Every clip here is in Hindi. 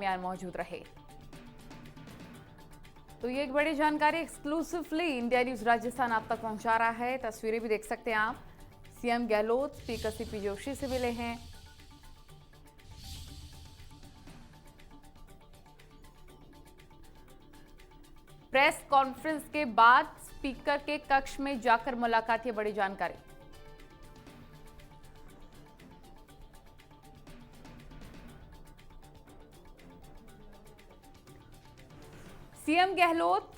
में मौजूद रहे। तो ये एक बड़ी जानकारी एक्सक्लूसिवली इंडिया न्यूज राजस्थान आप तक पहुंचा रहा है। तस्वीरें भी देख सकते हैं आप। CM Gehlot speaker CP Joshi से मिले हैं। प्रेस कॉन्फ्रेंस के बाद स्पीकर के कक्ष में जाकर मुलाकात, ये बड़ी जानकारी। CM Gehlot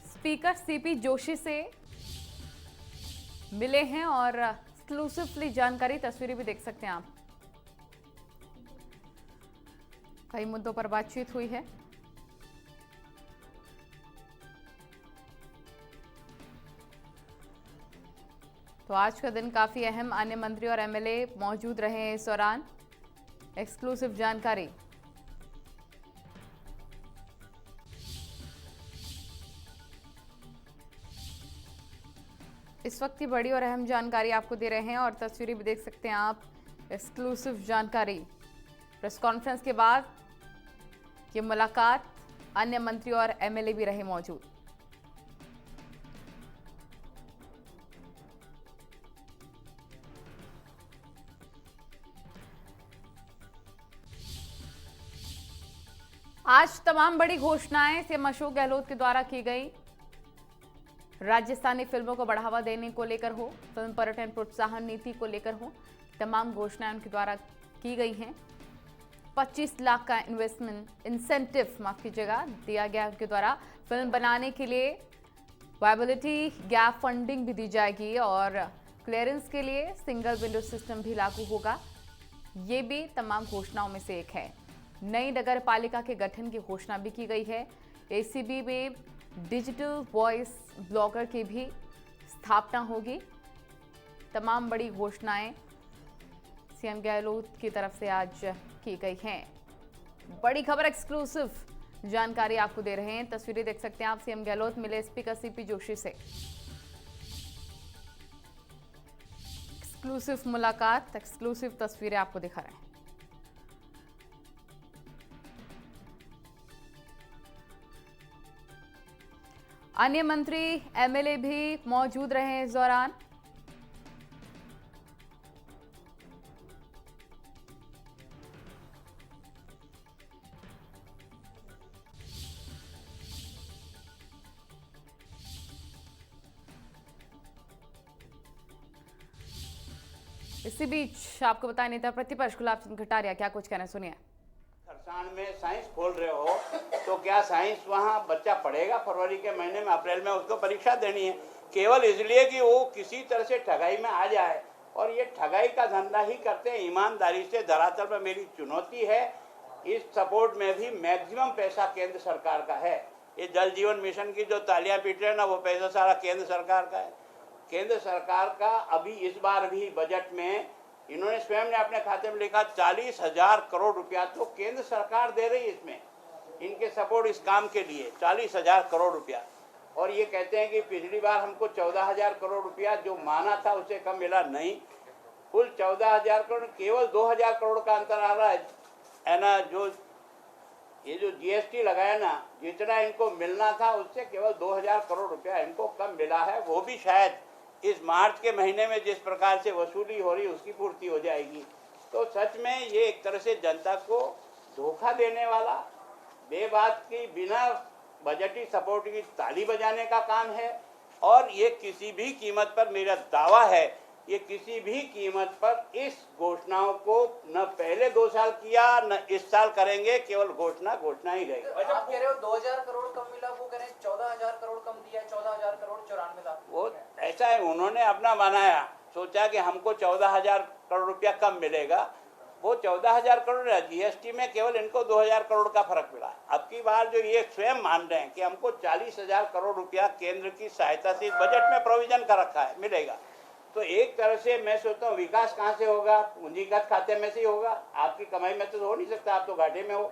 speaker CP Joshi से मिले हैं और एक्सक्लूसिवली जानकारी, तस्वीरें भी देख सकते हैं आप। कई मुद्दों पर बातचीत हुई है। तो आज का दिन काफी अहम, अन्य मंत्री और एमएलए मौजूद रहे हैं इस दौरान। एक्सक्लूसिव जानकारी। इस वक्त की बड़ी और अहम जानकारी आपको दे रहे हैं और तस्वीरें भी देख सकते हैं आप। एक्सक्लूसिव जानकारी। प्रेस कॉन्फ्रेंस के बाद ये मुलाकात, अन्य मंत्री और एमएलए भी रहे मौजूद। आज तमाम बड़ी घोषणाएं सीएम अशोक गहलोत के द्वारा की गई। राजस्थानी फिल्मों को बढ़ावा देने को लेकर हो, फिल्म पर्यटन प्रोत्साहन नीति को लेकर हो, तमाम घोषणाएं उनके द्वारा की गई हैं। 25 लाख का इन्वेस्टमेंट इंसेंटिव माफ कीजिएगा दिया गया उनके द्वारा। फिल्म बनाने के लिए वायबिलिटी गैप फंडिंग भी दी जाएगी और क्लियरेंस के लिए सिंगल विंडो सिस्टम भी लागू होगा। ये भी तमाम घोषणाओं में से एक है। नई नगर पालिका के गठन की घोषणा भी की गई है। एसीबी में डिजिटल वॉइस ब्लॉगर की भी स्थापना होगी। तमाम बड़ी घोषणाएं सीएम गहलोत की तरफ से आज की गई हैं। बड़ी खबर, एक्सक्लूसिव जानकारी आपको दे रहे हैं। तस्वीरें देख सकते हैं आप। सीएम गहलोत मिले स्पीकर सीपी जोशी से। एक्सक्लूसिव मुलाकात, एक्सक्लूसिव तस्वीरें आपको दिखा रहे हैं। अन्य मंत्री एमएलए भी मौजूद रहे इस दौरान। इसी बीच आपको बताया, नेता प्रतिपक्ष गुलाब चंद कटारिया क्या कुछ कहना, सुनिए। खरसाण में साइंस खोल रहे हो तो क्या साइंस वहाँ बच्चा पढ़ेगा? फरवरी के महीने में, अप्रैल में उसको परीक्षा देनी है, केवल इसलिए कि वो किसी तरह से ठगाई में आ जाए। और ये ठगाई का धंधा ही करते हैं ईमानदारी से। धरातल पर मेरी चुनौती है, इस सपोर्ट में भी मैक्सिमम पैसा केंद्र सरकार का है। ये जल जीवन मिशन की जो तालियां पीट रहे हैं ना, वो पैसा सारा केंद्र सरकार का है। केंद्र सरकार का अभी इस बार भी बजट में इन्होंने स्वयं ने अपने खाते में लिखा 40,000 करोड़ रुपया तो केंद्र सरकार दे रही है इसमें, इनके सपोर्ट इस काम के लिए 40,000 करोड़ रुपया। और ये कहते हैं कि पिछली बार हमको 14,000 करोड़ रुपया जो माना था उससे कम मिला। नहीं, कुल 14,000 करोड़, केवल 2,000 करोड़ का अंतर आ रहा है ना। जो ये जो जीएसटी लगाया ना, जितना इनको मिलना था उससे केवल 2,000 करोड़ रुपया इनको कम मिला है। वो भी शायद इस मार्च के महीने में जिस प्रकार से वसूली हो रही उसकी पूर्ति हो जाएगी। तो सच में ये एक तरह से जनता को धोखा देने वाला, बेबात की, बिना बजटी सपोर्ट की ताली बजाने का काम है। और ये किसी भी कीमत पर, मेरा दावा है, ये किसी भी कीमत पर इस घोषणाओं को न पहले 2 साल किया न इस साल करेंगे, केवल घोषणा ही रहेगी। आप कह रहे हो 2,000 करोड़ कम मिला, वो कह रहे हैं 14,000 करोड़ कम दिया, 14,000 करोड़ 94 लाख। वो ऐसा है, उन्होंने अपना बनाया, सोचा कि हमको 14,000 करोड़ रुपया कम मिलेगा। वो 14,000 करोड़, जीएसटी में केवल इनको 2,000 करोड़ का फर्क मिला। अब की बार जो ये स्वयं मान रहे हैं कि हमको 40,000 करोड़ रुपया केंद्र की सहायता से बजट में प्रोविजन कर रखा है, मिलेगा। तो एक तरह से मैं सोचता हूँ विकास कहाँ से होगा? पूंजीगत खाते में से ही होगा। आपकी कमाई में तो हो नहीं सकता, आप तो घाटे में हो।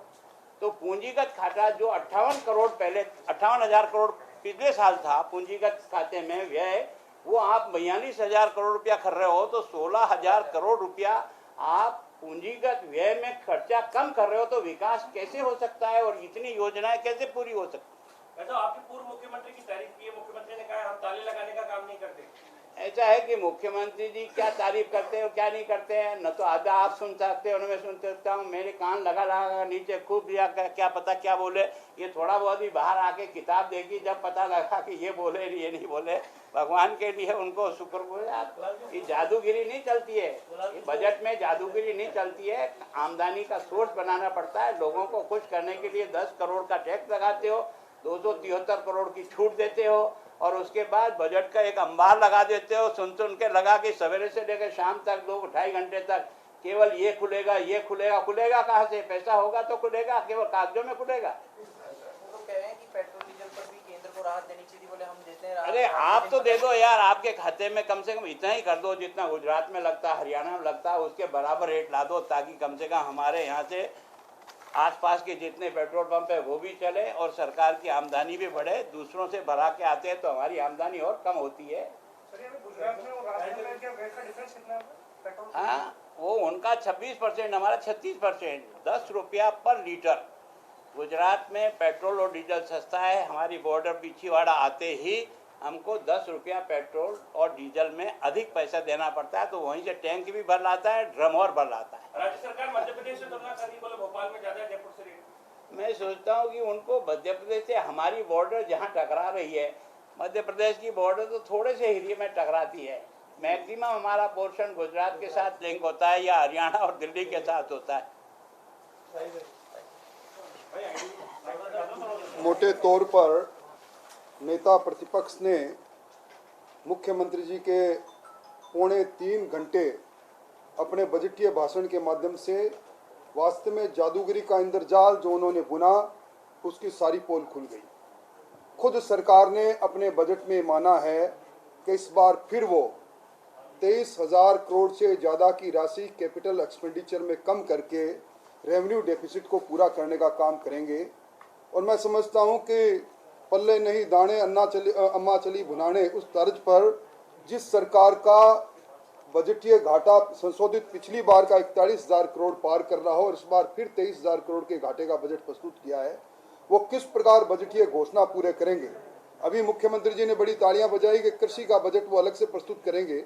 तो पूंजीगत खाता जो 58 करोड़ पहले, 58,000 करोड़ पिछले साल था पूंजीगत खाते में व्यय, वो आप 42,000 करोड़ रुपया कर रहे हो। तो 16,000 करोड़ रुपया आप पूंजीगत व्यय में खर्चा कम कर रहे हो तो विकास कैसे हो सकता है और इतनी योजनाएं कैसे पूरी हो सकती है? तो आपके पूर्व मुख्यमंत्री की तारीफ की है, मुख्यमंत्री ने कहा हम ताले लगाने का काम नहीं करते। ऐसा है कि मुख्यमंत्री जी क्या तारीफ करते हैं और क्या नहीं करते हैं, न तो आधा आप सुन सकते हैं, मैं सुन सकता हूँ। मेरे कान लगा लगा नीचे खूब दिया, क्या पता क्या बोले। ये थोड़ा बहुत ही बाहर आके किताब देखी, जब पता लगा कि ये बोले ये नहीं बोले। भगवान के लिए उनको शुक्र बोले। आप ये जादूगिरी नहीं चलती है, ये बजट में जादूगिरी नहीं चलती है। आमदनी का सोर्स बनाना पड़ता है। लोगों को खुश करने के लिए 10 करोड़ का टैक्स लगाते हो, 273 करोड़ की छूट देते हो और उसके बाद बजट का एक अंबार लगा देते हो। सुन के लगा कि सवेरे से लेकर शाम तक 2-2.5 घंटे तक केवल ये खुलेगा ये खुलेगा। खुलेगा कहाँ से? पैसा होगा तो खुलेगा, केवल कागजों में खुलेगा। वो तो कह रहे हैं कि पेट्रोल डीजल पर भी केंद्र को राहत देनी चाहिए। बोले हम देते हैं राहत। अरे आप तो दे दो यार, आपके खाते में कम से कम इतना ही कर दो जितना गुजरात में लगता है, हरियाणा में लगता है, उसके बराबर रेट ला दो, ताकि कम से कम हमारे यहाँ से आसपास के जितने पेट्रोल पंप है वो भी चले और सरकार की आमदनी भी बढ़े। दूसरों से भरा के आते हैं तो हमारी आमदनी और कम होती है। हाँ, वो उनका 26%, हमारा 36%, 10 रुपया पर लीटर। गुजरात में पेट्रोल और डीजल सस्ता है। हमारी बॉर्डर पिछीवाड़ा आते ही हमको 10 रुपया पेट्रोल और डीजल में अधिक पैसा देना पड़ता है, तो वहीं से टैंक भी भर लाता है, ड्रम और भर लाता है। राज्य सरकार मध्य प्रदेश से तुलना कर रही, बोले भोपाल में ज्यादा है, जयपुर से रेट। मैं सोचता हूँ कि उनको मध्य प्रदेश से हमारी बॉर्डर जहाँ टकरा रही है, मध्य प्रदेश की बॉर्डर तो थोड़े से एरिया में टकराती है। मैक्सिमम हमारा पोर्शन गुजरात के साथ लिंक होता है या हरियाणा और दिल्ली के साथ होता है। मोटे तौर पर नेता प्रतिपक्ष ने मुख्यमंत्री जी के 2.25 घंटे अपने बजटीय भाषण के माध्यम से वास्तव में जादूगरी का इंद्रजाल जो उन्होंने बुना, उसकी सारी पोल खुल गई। खुद सरकार ने अपने बजट में माना है कि इस बार फिर वो 23,000 करोड़ से ज़्यादा की राशि कैपिटल एक्सपेंडिचर में कम करके रेवेन्यू डेफिसिट को पूरा करने का काम करेंगे। और मैं समझता हूं कि पल्ले नहीं दाने अम्मा चली भुनाने, उस तर्ज पर जिस सरकार का बजटीय घाटा संशोधित पिछली बार का 41,000 करोड़ पार कर रहा हो और इस बार फिर 23,000 करोड़ के घाटे का बजट प्रस्तुत किया है, वो किस प्रकार बजटीय घोषणा पूरे करेंगे। अभी मुख्यमंत्री जी ने बड़ी तालियां बजाई कि कृषि का बजट वो अलग से प्रस्तुत करेंगे।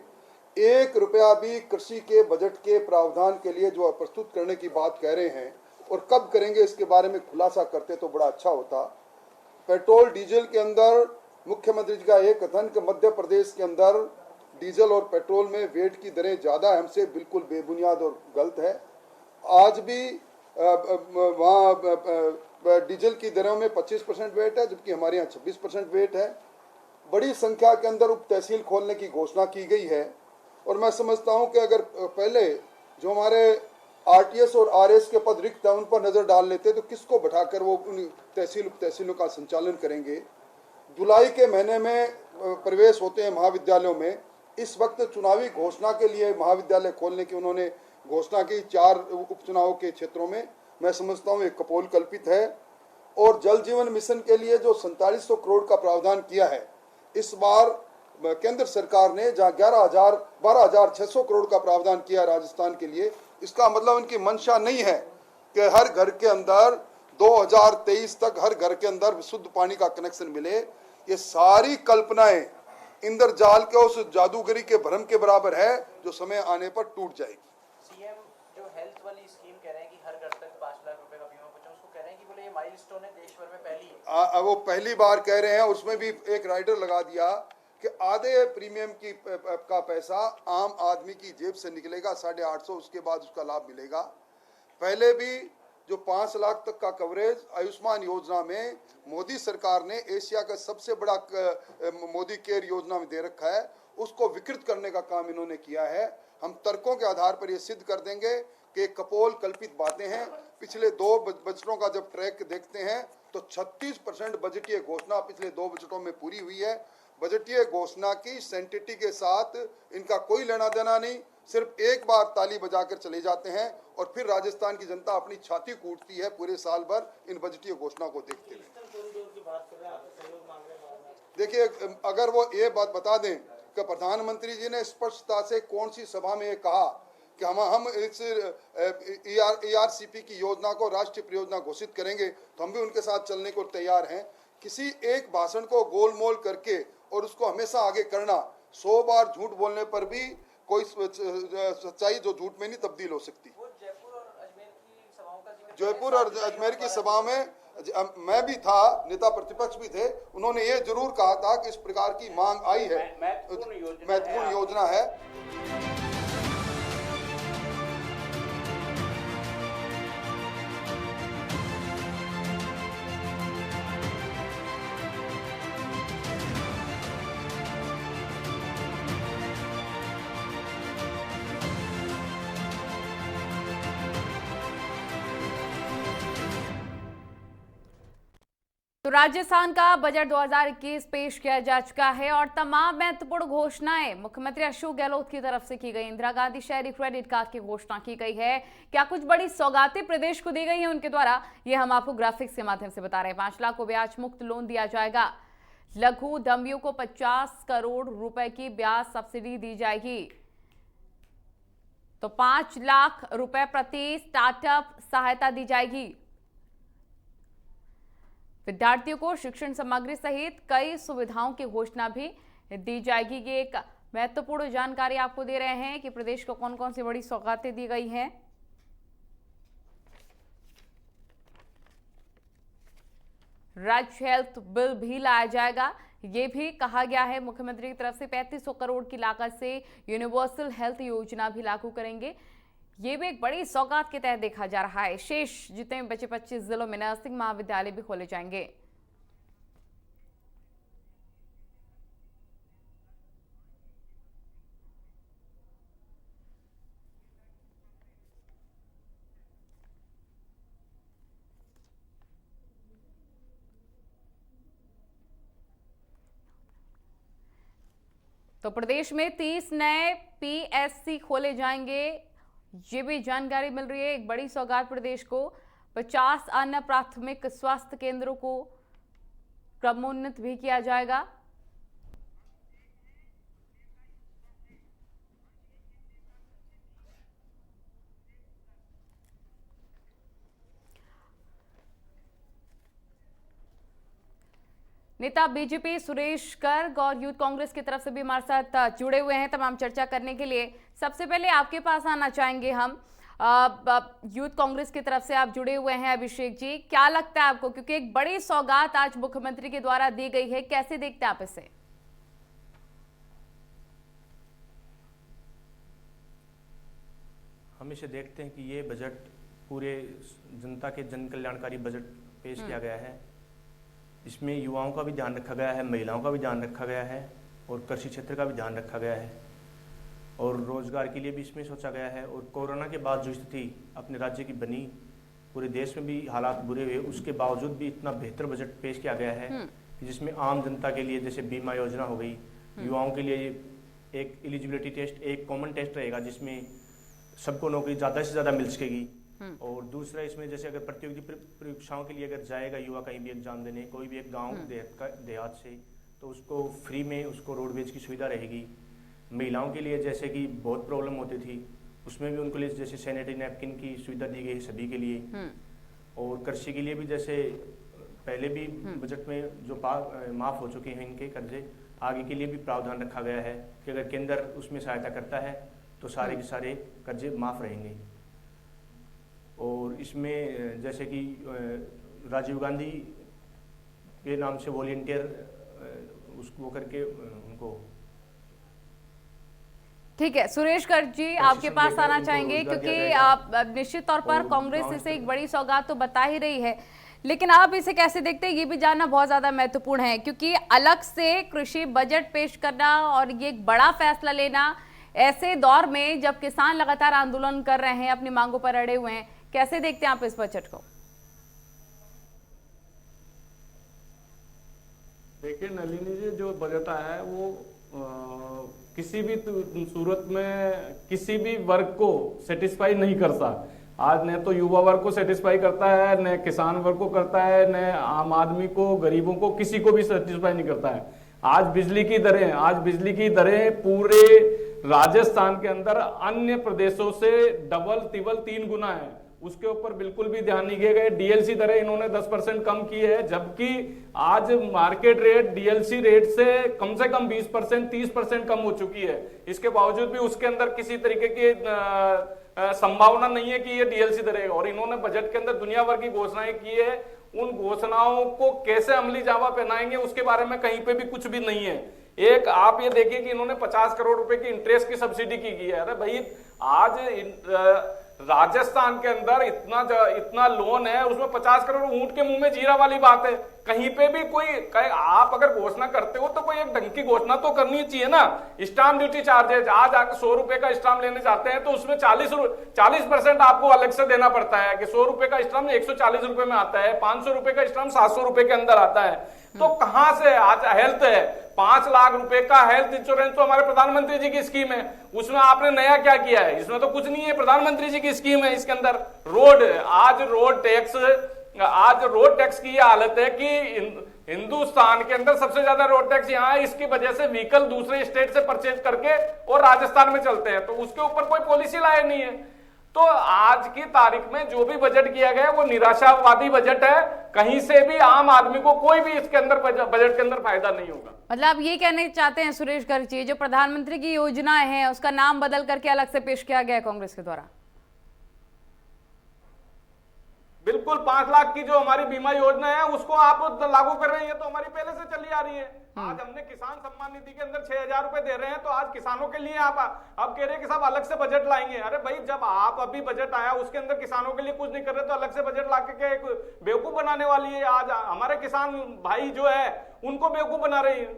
1 रुपया भी कृषि के बजट के प्रावधान के लिए जो प्रस्तुत करने की बात कह रहे हैं और कब करेंगे, इसके बारे में खुलासा करते तो बड़ा अच्छा होता। पेट्रोल डीजल के अंदर मुख्यमंत्री जी का एक कथन कि मध्य प्रदेश के अंदर डीजल और पेट्रोल में वेट की दरें ज़्यादा है, हमसे बिल्कुल बेबुनियाद और गलत है। आज भी वहाँ डीजल की दरों में 25% वेट है, जबकि हमारे यहाँ 26% वेट है। बड़ी संख्या के अंदर उप तहसील खोलने की घोषणा की गई है और मैं समझता हूँ कि अगर पहले जो हमारे आरटीएस और आरएस के पद रिक्त है उन पर नज़र डाल लेते तो किसको बैठाकर वो उन तहसील उप तहसीलों का संचालन करेंगे। जुलाई के महीने में प्रवेश होते हैं महाविद्यालयों में। इस वक्त चुनावी घोषणा के लिए महाविद्यालय खोलने की उन्होंने घोषणा की 4 उपचुनावों के क्षेत्रों में। मैं समझता हूँ एक कपोल कल्पित है। और जल जीवन मिशन के लिए जो 4700 करोड़ का प्रावधान किया है, इस बार केंद्र सरकार ने जहाँ 12,600 करोड़ का प्रावधान किया राजस्थान के लिए, इसका मतलब उनकी मंशा नहीं है कि हर घर के अंदर 2023 तक हर घर के अंदर शुद्ध पानी का कनेक्शन मिले। ये सारी कल्पनाएं इंद्रजाल के उस जादूगरी के भ्रम के बराबर है जो समय आने पर टूट जाएगी। सीएम जो हेल्थ वाली स्कीम कह रहे हैं कि हर घर तक 5 लाख रुपए का बीमा पहुंचा, उसको कह रहे हैं कि बोले ये माइलस्टोन है, देश भर में पहली है। वो पहली बार कह रहे हैं। उसमें भी एक राइडर लगा दिया कि आधे प्रीमियम की का पैसा आम आदमी की जेब से निकलेगा, 850, उसके बाद उसका लाभ मिलेगा। पहले भी जो 5 लाख तक का कवरेज आयुष्मान योजना में मोदी सरकार ने एशिया का सबसे बड़ा मोदी केयर योजना में दे रखा है, उसको विकृत करने का काम इन्होंने किया है। हम तर्कों के आधार पर ये सिद्ध कर देंगे कि कपोल कल्पित बातें हैं। पिछले 2 बजटों का जब ट्रैक देखते हैं तो 36% बजटीय घोषणा पिछले 2 बजटों में पूरी हुई है। बजटीय घोषणा की सेंटिटी के साथ इनका कोई लेना देना नहीं, सिर्फ एक बार ताली बजाकर चले जाते हैं और फिर राजस्थान की जनता अपनी छाती कूटती है पूरे साल भर इन बजटीय घोषणा को देखते हुए। देखिए, अगर वो ये बात बता दें कि प्रधानमंत्री जी ने स्पष्टता से कौन सी सभा में ये कहा कि हम इस ERCP की योजना को राष्ट्रीय परियोजना घोषित करेंगे, तो हम भी उनके साथ चलने को तैयार हैं। किसी एक भाषण को गोलमोल करके और उसको हमेशा आगे करना, 100 बार झूठ बोलने पर भी कोई सच्चाई जो झूठ में नहीं तब्दील हो सकती। जयपुर और अजमेर की सभा में मैं भी था, नेता प्रतिपक्ष भी थे, उन्होंने ये जरूर कहा था कि इस प्रकार की मांग आई है, महत्वपूर्ण योजना है। तो राजस्थान का बजट 2021 पेश किया जा चुका है और तमाम महत्वपूर्ण घोषणाएं मुख्यमंत्री अशोक गहलोत की तरफ से की गई। इंदिरा गांधी शहरी क्रेडिट कार्ड की घोषणा की गई है। क्या कुछ बड़ी सौगातें प्रदेश को दी गई हैं उनके द्वारा, ये हम आपको ग्राफिक्स के माध्यम से बता रहे हैं। 5 लाख को ब्याज मुक्त लोन दिया जाएगा। लघु उद्यमियों को 50 करोड़ रुपए की ब्याज सब्सिडी दी जाएगी। तो 5 लाख रुपए प्रति स्टार्टअप सहायता दी जाएगी। विद्यार्थियों को शिक्षण सामग्री सहित कई सुविधाओं की घोषणा भी दी जाएगी। ये एक महत्वपूर्ण जानकारी आपको दे रहे हैं कि प्रदेश को कौन कौन सी बड़ी सौगातें दी गई हैं। राज्य हेल्थ बिल भी लाया जाएगा। ये भी कहा गया है मुख्यमंत्री की तरफ से 3500 करोड़ की लागत से यूनिवर्सल हेल्थ योजना भी लागू करेंगे। ये भी एक बड़ी सौगात के तहत देखा जा रहा है। शेष जितने बचे 25 जिलों में नर्सिंग महाविद्यालय भी खोले जाएंगे। तो प्रदेश में 30 नए PSC खोले जाएंगे। ये भी जानकारी मिल रही है। एक बड़ी सौगात प्रदेश को। 50 अन्य प्राथमिक स्वास्थ्य केंद्रों को क्रमोन्नत भी किया जाएगा। नेता बीजेपी सुरेश गर्ग और यूथ कांग्रेस की तरफ से भी हमारे साथ जुड़े हुए हैं तमाम चर्चा करने के लिए। सबसे पहले आपके पास आना चाहेंगे हम। यूथ कांग्रेस की तरफ से आप जुड़े हुए हैं अभिषेक जी, क्या लगता है आपको, क्योंकि एक बड़ी सौगात आज मुख्यमंत्री के द्वारा दी गई है, कैसे देखते हैं आप इसे? हम इसे देखते हैं कि ये बजट पूरे जनता के जन कल्याणकारी बजट पेश किया गया है। इसमें युवाओं का भी ध्यान रखा गया है, महिलाओं का भी ध्यान रखा गया है और कृषि क्षेत्र का भी ध्यान रखा गया है और रोजगार के लिए भी इसमें सोचा गया है। और कोरोना के बाद जो स्थिति अपने राज्य की बनी, पूरे देश में भी हालात बुरे हुए, उसके बावजूद भी इतना बेहतर बजट पेश किया गया है कि जिसमें आम जनता के लिए जैसे बीमा योजना हो गई, युवाओं के लिए एक एलिजिबिलिटी टेस्ट, एक कॉमन टेस्ट रहेगा जिसमें सबको नौकरी ज़्यादा से ज़्यादा मिल सकेगी। और दूसरा इसमें जैसे अगर प्रतियोगी परीक्षाओं के लिए अगर जाएगा युवा कहीं भी एग्जाम देने, कोई भी एक गांव देहात से, तो उसको फ्री में उसको रोडवेज की सुविधा रहेगी। महिलाओं के लिए जैसे कि बहुत प्रॉब्लम होती थी, उसमें भी उनको लिए जैसे सैनिटरी नैपकिन की सुविधा दी गई सभी के लिए। और कृषि के लिए भी जैसे पहले भी बजट में जो माफ़ हो चुके हैं इनके कर्जे, आगे के लिए भी प्रावधान रखा गया है कि अगर केंद्र उसमें सहायता करता है तो सारे के सारे कर्जे माफ़ रहेंगे। और इसमें जैसे कि राजीव गांधी के नाम से वॉलेंटियर उसको करके उनको। ठीक है सुरेश गर्ग जी, आपके पास आना चाहेंगे क्योंकि आप निश्चित तौर पर कांग्रेस इसे एक बड़ी सौगात तो बता ही रही है, लेकिन आप इसे कैसे देखते हैं ये भी जानना बहुत ज्यादा महत्वपूर्ण है, क्योंकि अलग से कृषि बजट पेश करना और ये एक बड़ा फैसला लेना ऐसे दौर में जब किसान लगातार आंदोलन कर रहे हैं, अपनी मांगों पर अड़े हुए हैं, कैसे देखते हैं आप इस बजट को? देखिए नलिनी जी, जो बजट आया है वो किसी भी सूरत में किसी भी वर्ग को सेटिस्फाई नहीं करता। आज न तो युवा वर्ग को सेटिस्फाई करता है, न किसान वर्ग को करता है, न आम आदमी को, गरीबों को, किसी को भी सेटिस्फाई नहीं करता है। आज बिजली की दरें पूरे राजस्थान के अंदर अन्य प्रदेशों से डबल तिबल 3 गुना है, उसके ऊपर बिल्कुल भी ध्यान नहीं दिए गए। डीएलसी दरें इन्होंने 10% कम की है, जबकि आज मार्केट रेट डीएलसी रेट से कम 20% 30% कम हो चुकी है। इसके बावजूद भी उसके अंदर किसी तरीके की संभावना नहीं है कि ये डीएलसी दरें, और इन्होंने बजट के अंदर दुनिया भर की घोषणाएं की है। उन घोषणाओं को कैसे अमली जामा पहनाएंगे उसके बारे में कहीं पे भी कुछ भी नहीं है। एक आप ये देखिए कि इन्होंने 50 करोड़ रुपए की इंटरेस्ट की सब्सिडी की है। अरे भाई, आज राजस्थान के अंदर इतना लोन है, उसमें 50 करोड़ ऊंट के मुंह में जीरा वाली बात है। कहीं पे भी आप अगर घोषणा करते हो तो कोई एक ढंग की घोषणा तो करनी चाहिए ना। स्टाम्प ड्यूटी चार्जेज, आज आकर 100 रुपए का स्टाम्प लेने जाते हैं तो उसमें 40% आपको अलग से देना पड़ता है कि 100 रुपए का स्टाम्प 140 रुपए में आता है, 500 रुपए का स्टाम्प 700 रुपए के अंदर आता है। तो कहां से आज हेल्थ है, 5 लाख रुपए का हेल्थ इंश्योरेंस तो हमारे प्रधानमंत्री जी की स्कीम है, उसमें आपने नया क्या किया है? इसमें तो कुछ नहीं है, प्रधानमंत्री जी की स्कीम है। इसके अंदर आज रोड टैक्स की यह हालत है कि हिंदुस्तान के अंदर सबसे ज्यादा रोड टैक्स यहाँ है। इसकी वजह से व्हीकल दूसरे स्टेट से परचेज करके और राजस्थान में चलते हैं, तो उसके ऊपर कोई पॉलिसी लाए नहीं है। तो आज की तारीख में जो भी बजट किया गया वो निराशावादी बजट है। कहीं से भी आम आदमी को कोई भी इसके अंदर बजट के अंदर फायदा नहीं होगा। मतलब आप ये कहने चाहते हैं सुरेश गर्ग, जो प्रधानमंत्री की योजनाएं हैं उसका नाम बदल करके अलग से पेश किया गया है कांग्रेस के द्वारा? बिल्कुल, 5 लाख की जो हमारी बीमा योजना है उसको आप लागू कर रहे हैं, तो हमारी पहले से चली आ रही है। आज हमने किसान सम्मान निधि के अंदर 6,000 रुपए दे रहे हैं, तो आज किसानों के लिए आप अब कह रहे हैं कि साहब अलग से बजट लाएंगे। अरे भाई, जब आप अभी बजट आया उसके अंदर किसानों के लिए कुछ नहीं कर रहे तो अलग से बजट ला के एक बेवकूफ बनाने वाली है। आज हमारे किसान भाई जो है उनको बेवकूफ बना रही है।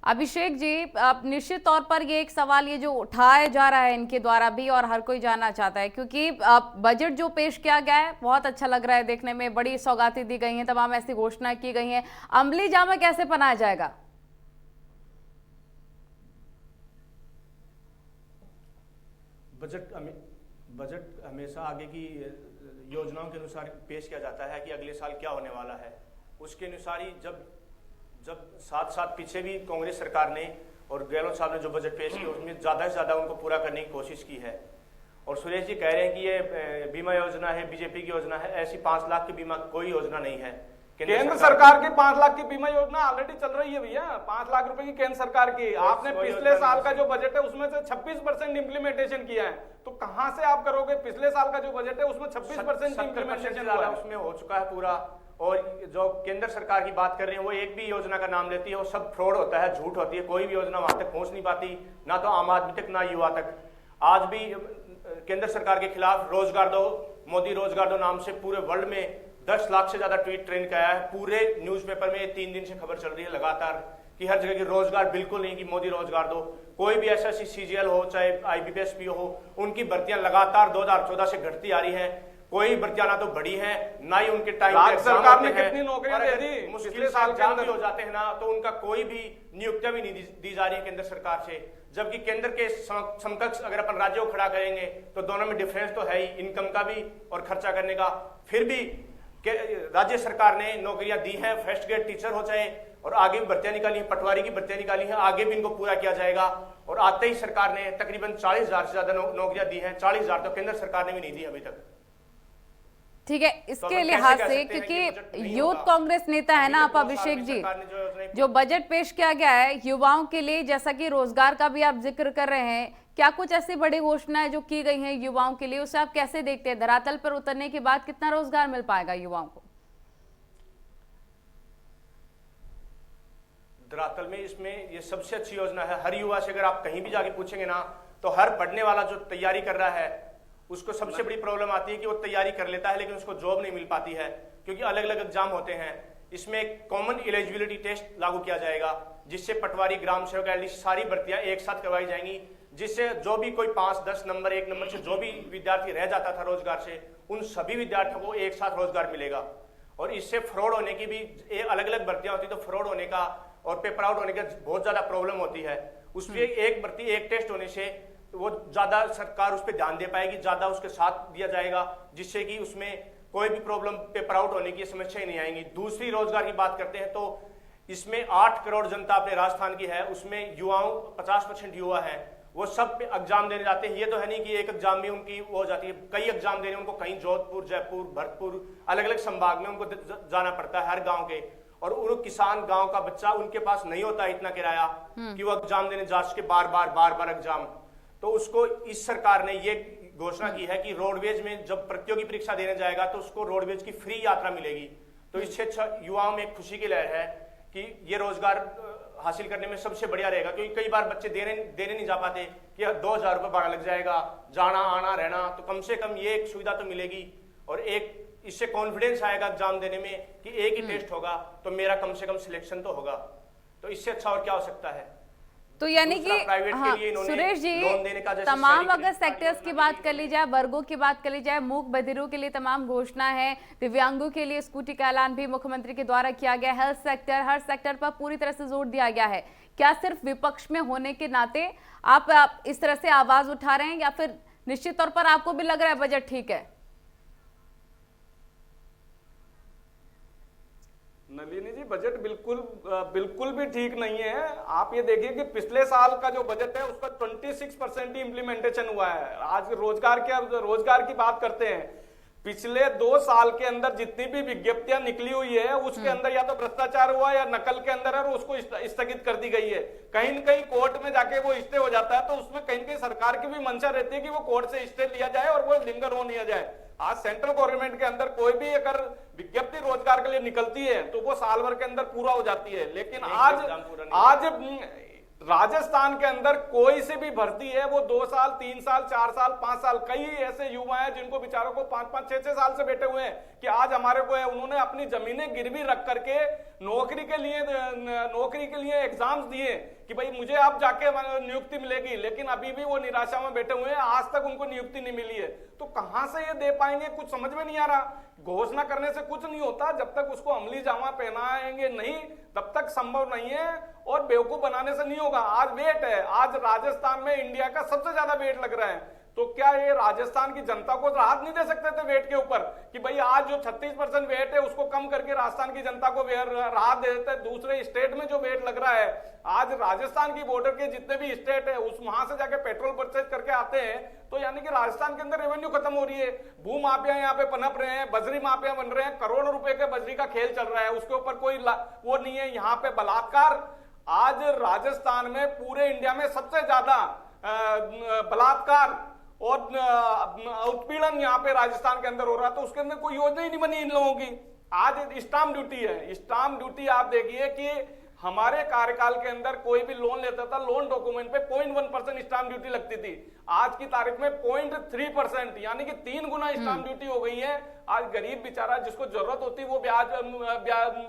अभिषेक जी, अब निश्चित तौर पर ये एक सवाल ये जो उठाया जा रहा है इनके द्वारा भी, और हर कोई जानना चाहता है, क्योंकि बजट जो पेश किया गया है बहुत अच्छा लग रहा है देखने में, बड़ी सौगातें दी गई हैं, तमाम ऐसी घोषणाएं की गई हैं, अमली जामा कैसे पहनाया जाएगा? बजट हमेशा आगे की योजनाओं के अनुसार पेश किया जाता है कि अगले साल क्या होने वाला है। उसके अनुसार ही जब साथ पीछे भी कांग्रेस सरकार ने और गहलोत साहब ने जो बजट पेश किया उसमें ज़्यादा से ज़्यादा उनको पूरा करने की कोशिश की है। और सुरेश जी कह रहे हैं कि ये बीमा योजना है, बीजेपी की योजना है। ऐसी 5 लाख की बीमा कोई योजना नहीं है। केंद्र सरकार की 5 लाख की बीमा योजना ऑलरेडी चल रही है भैया। 5 लाख रुपए की केंद्र सरकार की। आपने पिछले साल का जो बजट है उसमें से 26% इम्प्लीमेंटेशन किया है, तो कहां से आप करोगे? पिछले साल का जो बजट है उसमें 26% इम्प्लीमेंटेशन उसमें हो चुका है पूरा। और जो केंद्र सरकार की बात कर रहे हैं वो एक भी योजना का नाम लेती है वो सब फ्रॉड होता है, झूठ होती है। कोई भी योजना वहां तक पहुंच नहीं पाती, ना तो आम आदमी तक ना युवा तक। आज भी केंद्र सरकार के खिलाफ रोजगार दो, मोदी रोजगार दो नाम से पूरे वर्ल्ड में 10 लाख से ज्यादा ट्वीट ट्रेंड किया है। पूरे न्यूज़पेपर में 3 दिन से खबर चल रही है लगातार कि हर जगह की रोजगार बिल्कुल नहीं, कि मोदी रोजगार दो। कोई भी एसएससी सीजीएल हो चाहे आईबीपीएस पीओ हो, उनकी भर्तियां लगातार 2014 से घटती आ रही है। कोई भर्तियां ना तो बढ़ी है ना ही उनके टाइम सरकार ने कितनी नौकरियां दे दी, मुश्किल साल के अंदर हो जाते हैं ना, तो उनका कोई भी नियुक्तियां भी नहीं दी जा रही है केंद्र सरकार से। जबकि केंद्र के समकक्ष अगर अपन राज्यों को खड़ा करेंगे तो दोनों में डिफरेंस तो है ही, इनकम का भी और खर्चा करने का। फिर भी राज्य सरकार ने नौकरियां दी हैं, फर्स्ट ग्रेड टीचर हो चाहे, और आगे भी भर्तियां निकाली हैं, पटवारी की भर्तियां निकाली हैं, आगे भी इनको पूरा किया जाएगा। और आते ही सरकार ने तकरीबन 40,000 से ज्यादा नौकरियां दी हैं। 40,000 तो केंद्र सरकार ने भी नहीं दी अभी तक। ठीक है, इसके लिहाज से क्योंकि यूथ कांग्रेस नेता है ना आप अभिषेक जी, जो बजट पेश किया गया है युवाओं के लिए, जैसा कि रोजगार का भी आप जिक्र कर रहे हैं, क्या कुछ ऐसी बड़ी घोषणाएं जो की गई हैं युवाओं के लिए, उसे आप कैसे देखते हैं? धरातल पर उतरने के बाद कितना रोजगार मिल पाएगा युवाओं को? धरातल में इसमें ये सबसे अच्छी योजना है। हर युवा से अगर आप कहीं भी जाके पूछेंगे ना, तो हर पढ़ने वाला जो तैयारी कर रहा है उसको सबसे बड़ी प्रॉब्लम आती है कि वो तैयारी कर लेता है लेकिन उसको जॉब नहीं मिल पाती है, क्योंकि अलग अलग एग्जाम होते हैं। इसमें एक कॉमन एलिजिबिलिटी टेस्ट लागू किया जाएगा, जिससे पटवारी, ग्राम सेवक, एटलीस्ट सारी भर्तियां एक साथ करवाई जाएंगी, जिससे जो भी कोई 5-10 नंबर 1 नंबर से जो भी विद्यार्थी रह जाता था रोजगार से, उन सभी विद्यार्थियों को एक साथ रोजगार मिलेगा। और इससे फ्रॉड होने की भी अलग अलग भर्तियां होती, तो फ्रॉड होने का और पेपर आउट होने का बहुत ज्यादा प्रॉब्लम होती है। उसमें एक भर्ती एक टेस्ट होने से वो ज्यादा सरकार उस पर ध्यान दे पाएगी, ज्यादा उसके साथ दिया जाएगा, जिससे कि उसमें कोई भी प्रॉब्लम, पेपर आउट होने की समस्या ही नहीं आएंगी। दूसरी रोजगार की बात करते हैं तो इसमें 8 करोड़ जनता अपने राजस्थान की है, उसमें युवाओं 50% युवा है, वो सब पे एग्जाम देने जाते हैं। ये तो है नहीं कि एक एग्जाम में उनकी वो हो जाती है, कई एग्जाम देने उनको, कहीं जोधपुर, जयपुर, भरतपुर, अलग अलग संभाग में उनको जाना पड़ता है हर गांव के। और उन किसान गांव का बच्चा, उनके पास नहीं होता इतना किराया कि वो एग्जाम देने जा सके, बार बार एग्जाम। तो उसको इस सरकार ने ये घोषणा की है कि रोडवेज में जब प्रतियोगी परीक्षा देने जाएगा तो उसको रोडवेज की फ्री यात्रा मिलेगी। तो इससे अच्छा युवाओं में एक खुशी की लहर है कि ये रोजगार हासिल करने में सबसे बढ़िया रहेगा, क्योंकि कई बार बच्चे देने नहीं जा पाते कि 2,000 रुपये भाड़ा लग जाएगा, जाना आना रहना। तो कम से कम ये एक सुविधा तो मिलेगी और एक इससे कॉन्फिडेंस आएगा एग्जाम देने में कि एक ही टेस्ट होगा तो मेरा कम से कम सिलेक्शन तो होगा। तो इससे अच्छा और क्या हो सकता है। तो यानी कि हाँ, सुरेश जी, तमाम अगर सेक्टर्स की बात कर ली जाए, वर्गों की बात कर ली जाए, मूक बधिरों के लिए तमाम घोषणा है, दिव्यांगों के लिए स्कूटी का ऐलान भी मुख्यमंत्री के द्वारा किया गया, हेल्थ सेक्टर, हर सेक्टर पर पूरी तरह से जोर दिया गया है। क्या सिर्फ विपक्ष में होने के नाते आप इस तरह से आवाज उठा रहे हैं या फिर निश्चित तौर पर आपको भी लग रहा है बजट ठीक है? नलिनी जी, बजट बिल्कुल भी ठीक नहीं है। आप ये देखिए कि पिछले साल का जो बजट है उसका 26% ही इम्प्लीमेंटेशन हुआ है। आज रोजगार की बात करते हैं, पिछले 2 साल के अंदर जितनी भी विज्ञप्तियां निकली हुई है उसके अंदर या तो भ्रष्टाचार हुआ या नकल के अंदर है और उसको स्थगित कर दी गई है। कहीं न कहीं कोर्ट में जाके वो स्टे हो जाता है, तो उसमें कहीं न कहीं सरकार की भी मंशा रहती है कि वो कोर्ट से स्टे लिया जाए और वो लिंगर हो लिया जाए। आज सेंट्रल गवर्नमेंट के अंदर कोई भी अगर विज्ञप्ति रोजगार के लिए निकलती है तो वो साल भर के अंदर पूरा हो जाती है, लेकिन आज राजस्थान के अंदर कोई से भी भर्ती है वो 2 साल, 3 साल, 4 साल, 5 साल, कई ऐसे युवा हैं जिनको बेचारों को 5-5, 6-6 साल से बैठे हुए हैं कि आज हमारे को है, उन्होंने अपनी जमीनें गिरवी रख करके नौकरी के लिए एग्जाम्स दिए कि भाई मुझे अब जाके नियुक्ति मिलेगी, लेकिन अभी भी वो निराशा में बैठे हुए हैं, आज तक उनको नियुक्ति नहीं मिली है। तो कहां से ये दे पाएंगे, कुछ समझ में नहीं आ रहा। घोषणा करने से कुछ नहीं होता, जब तक उसको अमली जामा पहनाएंगे नहीं तब तक संभव नहीं है, और बेवकूफ बनाने से नहीं होगा। आज वेट है, आज राजस्थान में इंडिया का सबसे ज्यादा वेट लग रहा है, तो क्या ये राजस्थान की जनता को राहत नहीं दे सकते थे वेट के ऊपर कि भाई आज जो 36% वेट है उसको कम करके राजस्थान की जनता को राहत दे देते। दूसरे स्टेट में जो वेट लग रहा है, आज राजस्थान की बॉर्डर के जितने भी स्टेट है उस वहां से जाके पेट्रोल परचेज करके आते हैं, तो यानी कि राजस्थान के अंदर रेवेन्यू खत्म हो रही है। भू माफिया यहाँ पे पनप रहे हैं, बजरी माफिया बन रहे हैं, करोड़ों रुपए के बजरी का खेल चल रहा है, उसके ऊपर कोई वो नहीं है। यहाँ पे बलात्कार, आज राजस्थान में पूरे इंडिया में सबसे ज्यादा बलात्कार और उत्पीड़न यहाँ पे राजस्थान के अंदर हो रहा है, तो उसके अंदर कोई योजना ही नहीं बनी इन लोगों की। आज स्टाम्प ड्यूटी है, स्टाम्प ड्यूटी आप देखिए कि हमारे कार्यकाल के अंदर कोई भी लोन लेता था, लोन डॉक्यूमेंट पे 0.1% स्टाम्प ड्यूटी लगती थी, आज की तारीख में 0.3%, यानी कि 3 गुना स्टाम्प ड्यूटी हो गई है। आज गरीब बेचारा जिसको जरूरत होती है वो ब्याज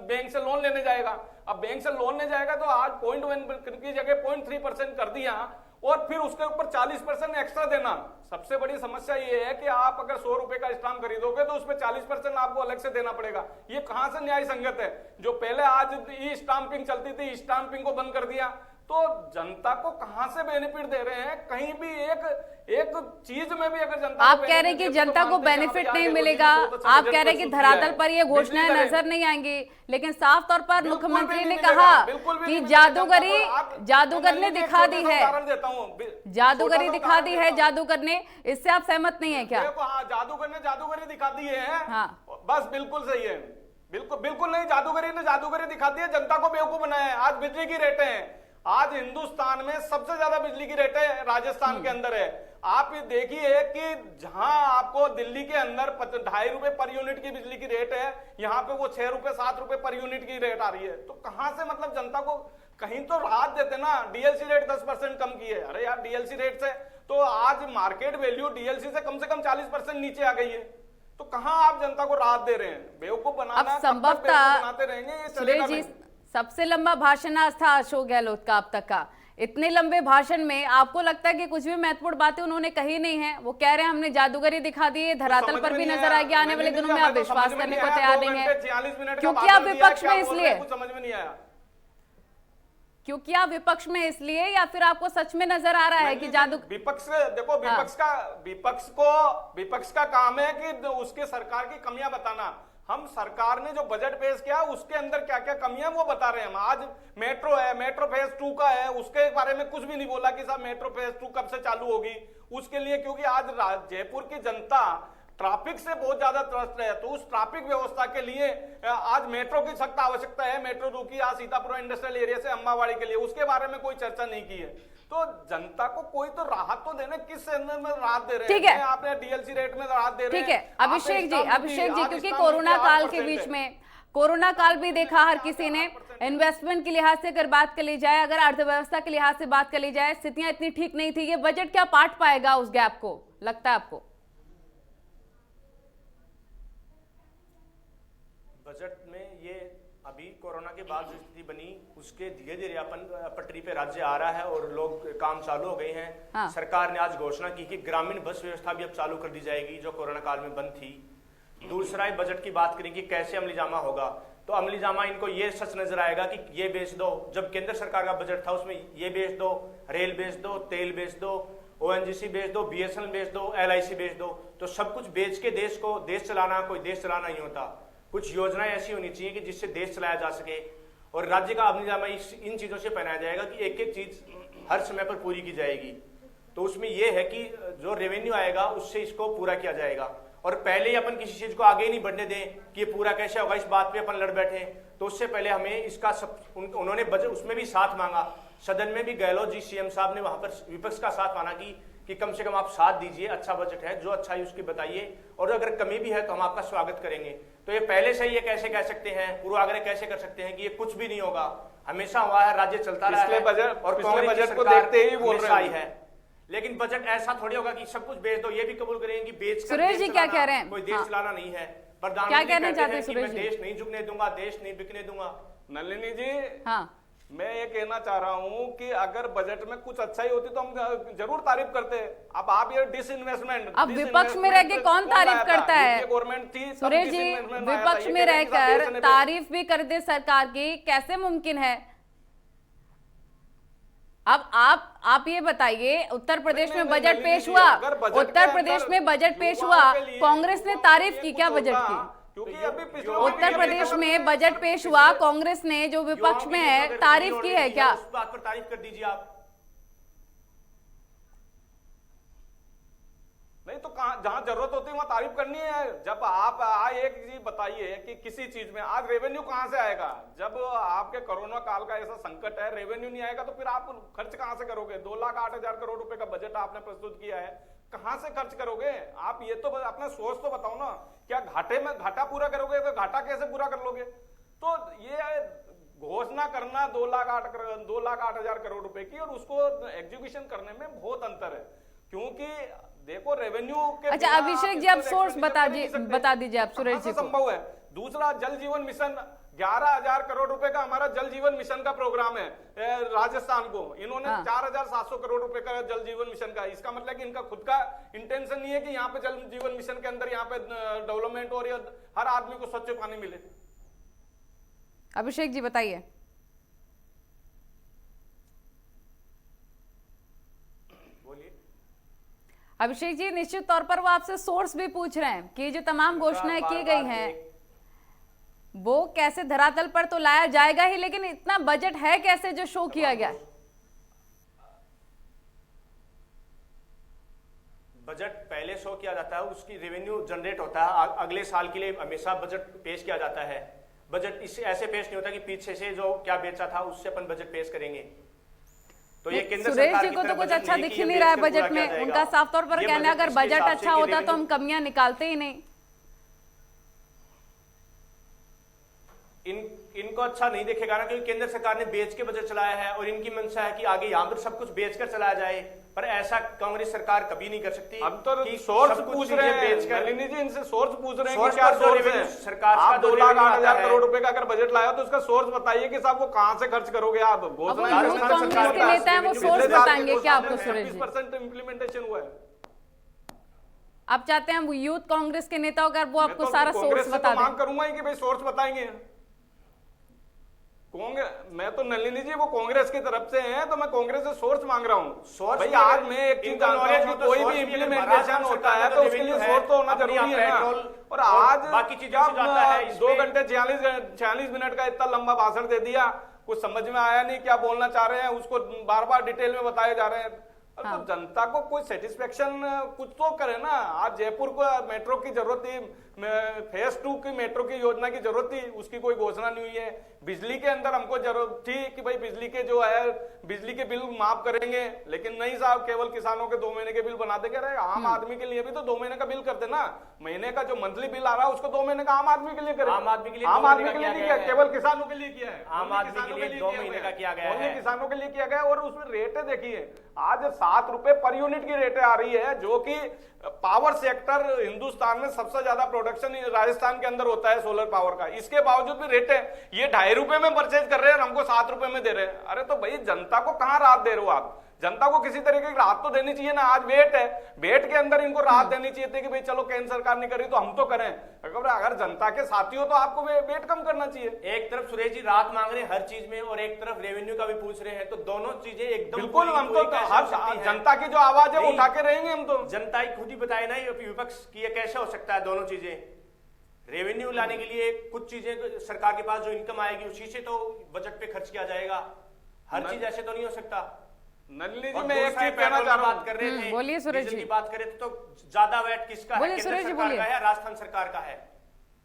बैंक से लोन लेने जाएगा, अब बैंक से लोन लेने जाएगा तो आज 0.1 की जगह 0.3% कर दिया और फिर उसके ऊपर 40% एक्स्ट्रा देना। सबसे बड़ी समस्या ये है कि आप अगर 100 रुपए का स्टाम्प खरीदोगे तो उसपे 40% आपको अलग से देना पड़ेगा। ये कहां से न्याय संगत है? जो पहले आज ई स्टाम्पिंग चलती थी, स्टाम्पिंग को बंद कर दिया, तो जनता को कहां से बेनिफिट दे रहे हैं? कहीं भी एक चीज में भी अगर जनता आप कह रहे हैं कि जनता को बेनिफिट नहीं मिलेगा, आप कह रहे हैं कि धरातल पर ये घोषणाएं नजर नहीं आएंगी, लेकिन साफ तौर पर मुख्यमंत्री ने कहा कि जादूगर ने दिखा दी है, जादूगरी दिखा दी है जादूगर ने, इससे आप सहमत नहीं है क्या? जादूगरी दिखा दी है, हाँ बस बिल्कुल सही है, बिल्कुल नहीं, जादूगरी दिखा दी है, जनता को बेवकूफ बनाया है। आज बिजली की रेटें हैं, आज हिंदुस्तान में सबसे ज्यादा बिजली की रेटें राजस्थान के अंदर है। आप ये देखिए कि जहां आपको दिल्ली के अंदर 2.5 रुपए पर यूनिट की बिजली की रेट है, यहाँ पे वो 6 रुपए 7 रुपए पर यूनिट की रेट आ रही है। तो कहां से मतलब जनता को कहीं तो राहत देते ना। डीएलसी रेट 10% कम की है, अरे यार डीएलसी रेट से तो आज मार्केट वैल्यू डीएलसी से कम 40% नीचे आ गई है, तो कहां आप जनता को राहत दे रहे हैं? बेवकूफ बनाना बनाते रहेंगे, ये चलेगा नहीं। सबसे लंबा भाषण आज था अशोक गहलोत का अब तक का। इतने लंबे भाषण में आपको लगता है कि कुछ भी महत्वपूर्ण बातें उन्होंने कही नहीं है? वो कह रहे हैं हमने जादूगरी दिखा दी है, धरातल पर भी नजर आएगी, आने वाले दिनों में आप विश्वास करने को तैयार नहीं है, क्योंकि आप विपक्ष में इसलिए, समझ में नहीं आया क्योंकि आप विपक्ष में इसलिए, या फिर आपको सच में नजर आ रहा है कि जादू? विपक्ष देखो, विपक्ष का काम है कि उसके सरकार की कमियां बताना। हम सरकार ने जो बजट पेश किया उसके अंदर क्या क्या कमियां वो बता रहे हैं हम। आज मेट्रो है, मेट्रो फेज 2 का है, उसके बारे में कुछ भी नहीं बोला कि साहब मेट्रो फेज 2 कब से चालू होगी उसके लिए, क्योंकि आज जयपुर की जनता ट्रैफिक से बहुत ज्यादा त्रस्त है, तो उस ट्रैफिक व्यवस्था के लिए आज मेट्रो की सख्त आवश्यकता है। मेट्रो रुकी आज सीतापुर इंडस्ट्रियल एरिया से अम्बावाड़ी के लिए, उसके बारे में कोई चर्चा नहीं की है। तो जनता को कोई तो राहत तो देना, किस अंदर में राहत दे रहे हैं? ठीक है, आपने डीएलसी रेट में राहत दे रहे हैं। ठीक है अभिषेक जी, क्योंकि कोरोना काल के बीच में, कोरोना काल भी देखा हर किसी ने, इन्वेस्टमेंट के लिहाज से अगर बात कर ली जाए, अगर अर्थव्यवस्था के लिहाज से बात कर ली जाए, स्थितियां इतनी ठीक नहीं थी। ये बजट क्या पाट पाएगा उस गैप को, लगता है आपको? बजट में ये अभी कोरोना के बाद जो स्थिति बनी उसके धीरे धीरे अपन पटरी पे राज्य आ रहा है और लोग काम चालू हो गए हैं। हाँ। सरकार ने आज घोषणा की कि ग्रामीण बस व्यवस्था भी अब चालू कर दी जाएगी जो कोरोना काल में बंद थी। दूसरा बजट की बात करें कि कैसे अमली जामा होगा, तो अमली जामा इनको ये सच नजर आएगा कि ये बेच दो, जब केंद्र सरकार का बजट था उसमें ये बेच दो, रेल बेच दो, तेल बेच दो, ओएनजीसी बेच दो, बीएसएनएल बेच दो, एलआईसी बेच दो। तो सब कुछ बेच के देश चलाना कोई देश चलाना नहीं होता। कुछ योजनाएं ऐसी होनी चाहिए कि जिससे देश चलाया जा सके, और राज्य का अमलीजामा इन चीजों से पहनाया जाएगा कि एक एक चीज हर समय पर पूरी की जाएगी। तो उसमें यह है कि जो रेवेन्यू आएगा उससे इसको पूरा किया जाएगा, और पहले ही अपन किसी चीज को आगे नहीं बढ़ने दें कि ये पूरा कैसे होगा, इस बात पे अपन लड़ बैठे। तो उससे पहले हमें इसका उन्होंने बजट उसमें भी साथ मांगा, सदन में भी गहलोत जी सीएम साहब ने वहां पर विपक्ष का साथ माना कि कम से कम आप साथ दीजिए, अच्छा बजट है, जो अच्छा है उसकी बताइए, और अगर कमी भी है तो हम आपका स्वागत करेंगे। तो ये पहले से ही ये कैसे कह सकते हैं, पूर्वाग्रह कैसे कर सकते हैं कि ये कुछ भी नहीं होगा? हमेशा हुआ है, राज्य चलता रहा है, और कांग्रेस बजट को देखते ही बोल रही है। लेकिन बजट ऐसा थोड़ी होगा कि सब कुछ बेच दो, ये भी कबूल करेंगे कि बेच कर सुरेश जी क्या कह रहे हैं? कोई देश चलाना नहीं है। क्या कहना चाहते हैं सुरेश जी? देश नहीं झुकने दूंगा, देश नहीं बिकने दूंगा। नलिनी जी, हाँ, मैं ये कहना चाह रहा हूं कि अगर बजट में कुछ अच्छाई होती तो हम जरूर तारीफ करते। अब आप ये डिसइन्वेस्टमेंट, अब विपक्ष में रह के कौन तारीफ करता है? गवर्नमेंट थी सुरेश जी, विपक्ष में रहकर तारीफ भी कर दे सरकार की, कैसे मुमकिन है? अब आप ये बताइए, उत्तर प्रदेश में बजट पेश हुआ, उत्तर प्रदेश में बजट पेश हुआ, कांग्रेस ने तारीफ की क्या बजट की? क्योंकि अभी पिछले उत्तर प्रदेश में बजट पेश हुआ, कांग्रेस ने जो विपक्ष में है तारीफ की है क्या? उस बात पर तारीफ कर दीजिए आप। नहीं तो जहां जरूरत होती है वहां तारीफ करनी है। जब आप एक चीज बताइए कि किसी चीज में आज रेवेन्यू कहां से आएगा? जब आपके कोरोना काल का ऐसा संकट है, रेवेन्यू नहीं आएगा तो फिर आप खर्च कहां से करोगे? 2,08,000 करोड़ रुपए का बजट आपने प्रस्तुत किया है, कहां से खर्च करोगे आप? ये तो अपना सोच तो बताओ ना। क्या घाटे में घाटा पूरा करोगे तो घाटा कैसे पूरा कर लोगे? तो ये घोषणा करना 2,08,000 करोड़ रुपए की और उसको एग्जीक्यूशन करने में बहुत अंतर है, क्योंकि देखो रेवेन्यू के, अच्छा अभिषेक जी, आप सोर्स बता दीजिए आप सुरेश जी को। संभव है। दूसरा, जल जीवन मिशन 11,000 करोड़ रुपए का हमारा जल जीवन मिशन का प्रोग्राम है राजस्थान को, इन्होंने 4,700 करोड़ रुपए का जल जीवन मिशन का। इसका मतलब कि इनका खुद का इंटेंशन नहीं है कि यहाँ पे जल जीवन मिशन के अंदर यहाँ पे डेवलपमेंट और हर आदमी को स्वच्छ पानी मिले। अभिषेक जी बताइए। अभिषेक जी, निश्चित तौर पर वो आपसे सोर्स भी पूछ रहे हैं कि जो तमाम घोषणाएं की गई हैं वो कैसे धरातल पर तो लाया जाएगा ही, लेकिन इतना बजट है कैसे जो शो किया गया? बजट पहले शो किया जाता है, उसकी रेवेन्यू जनरेट होता है, अगले साल के लिए हमेशा बजट पेश किया जाता है। बजट इससे ऐसे पेश नहीं होता कि पीछे से जो क्या बेचा था उससे अपन बजट पेश करेंगे। तो ये केंद्र सुरेश सरकार जी को तो कुछ अच्छा दिख ही नहीं रहा है बजट में। उनका साफ तौर पर कहना है अगर बजट अच्छा होता तो हम कमियां निकालते ही नहीं। इनको अच्छा नहीं देखेगा ना, क्योंकि केंद्र सरकार ने बेच के बजट चलाया है और इनकी मंशा है कि आगे यहाँ पर सब कुछ बेचकर चलाया जाए, पर ऐसा कांग्रेस सरकार कभी नहीं कर सकती। अब तो सोर्स पूछ रहे हैं नलिनी जी, इनसे सोर्स पूछ रहे हैं कि क्या सोर्स है? सरकार आप 2,08,000 करोड़ रुपए का अगर बजट लाया तो उसका सोर्स बताइए कि साहब वो कहाँ से खर्च करोगे आप? कांग्रेस के नेता है, वो सोर्स बताएंगे क्या आपको सुरेश जी? 20% इम्प्लीमेंटेशन हुआ है। आप चाहते हैं यूथ कांग्रेस के नेता अगर वो आपको सारा सोर्स बता दें? मांग करूंगा कि भाई सोर्स बताएंगे। मैं तो नलिनी जी वो कांग्रेस की तरफ से हैं, तो मैं कांग्रेस से सोर्स मांग रहा हूँ। सोर्स भाई आज मैं एक चीज जानता हूँ कि कोई भी इम्प्लीमेंटेशन होता है तो उसके लिए सोर्स तो होना जरूरी है ना। और आज बाकी चीजों से जाता है 2 घंटे 46 मिनट का इतना लंबा भाषण दे दिया, कुछ समझ में आया नहीं क्या बोलना चाह रहे हैं, उसको बार बार डिटेल में बताए जा रहे हैं। हाँ। तो जनता को कोई सेटिस्फेक्शन कुछ तो करे ना। आज जयपुर को मेट्रो की जरूरत थी, फेज 2 की मेट्रो की योजना की जरूरत थी, उसकी कोई घोषणा नहीं हुई है। बिजली के अंदर हमको जरूरत थी कि भाई बिजली के जो है बिजली के बिल माफ करेंगे, लेकिन नहीं साहब, केवल किसानों के 2 महीने के बिल बनाते क्या रहे। आम आदमी के लिए भी तो 2 महीने का बिल करते ना। महीने का जो मंथली बिल आ रहा है उसको 2 महीने का आम आदमी के लिए करें। आम आदमी के लिए नहीं किया, केवल किसानों के लिए किया है। आम आदमी के लिए 2 महीने का किया गया है, किसानों के लिए किया गया। और उसमें रेटें देखिए, आज 7 रुपए पर यूनिट की रेटें आ रही है, जो कि पावर सेक्टर हिंदुस्तान में सबसे ज्यादा प्रोडक्शन राजस्थान के अंदर होता है सोलर पावर का। इसके बावजूद भी रेट है ये 2.5 रुपए में परचेज कर रहे हैं और हमको 7 रुपए में दे रहे हैं। अरे तो भाई जनता को कहां राहत दे रहे हो आप? जनता को किसी तरीके की राहत तो देनी चाहिए ना। आज वेट है, वेट के अंदर इनको राहत देनी चाहिए थी कि भाई चलो केंद्र सरकार नहीं कर रही तो हम तो करें। अगर जनता के साथी हो तो आपको वेट कम करना चाहिए। एक तरफ सुरेश जी राहत मांग रहे हैं हर चीज में और एक तरफ रेवेन्यू का भी पूछ रहे हैं, तो दोनों चीजें एकदम बिल्कुल हम तो हर जनता की जो आवाज है वो उठा के रहेंगे हम तो। जनता ही खुद ही बताए ना ये विपक्ष की, ये कैसे हो सकता है दोनों चीजें। रेवेन्यू लाने के लिए कुछ चीजें सरकार के पास जो इनकम आएगी उसी से तो बजट पे खर्च किया जाएगा, हर चीज ऐसे तो नहीं हो सकता। नलिनी जी मैं एक चीज कहना चाह रहा हूं, बात कर रहे थे, बोलिए सुरेश जी। की बात करें तो ज्यादा वेट किसका है, केंद्र सरकार का है, राजस्थान सरकार का है।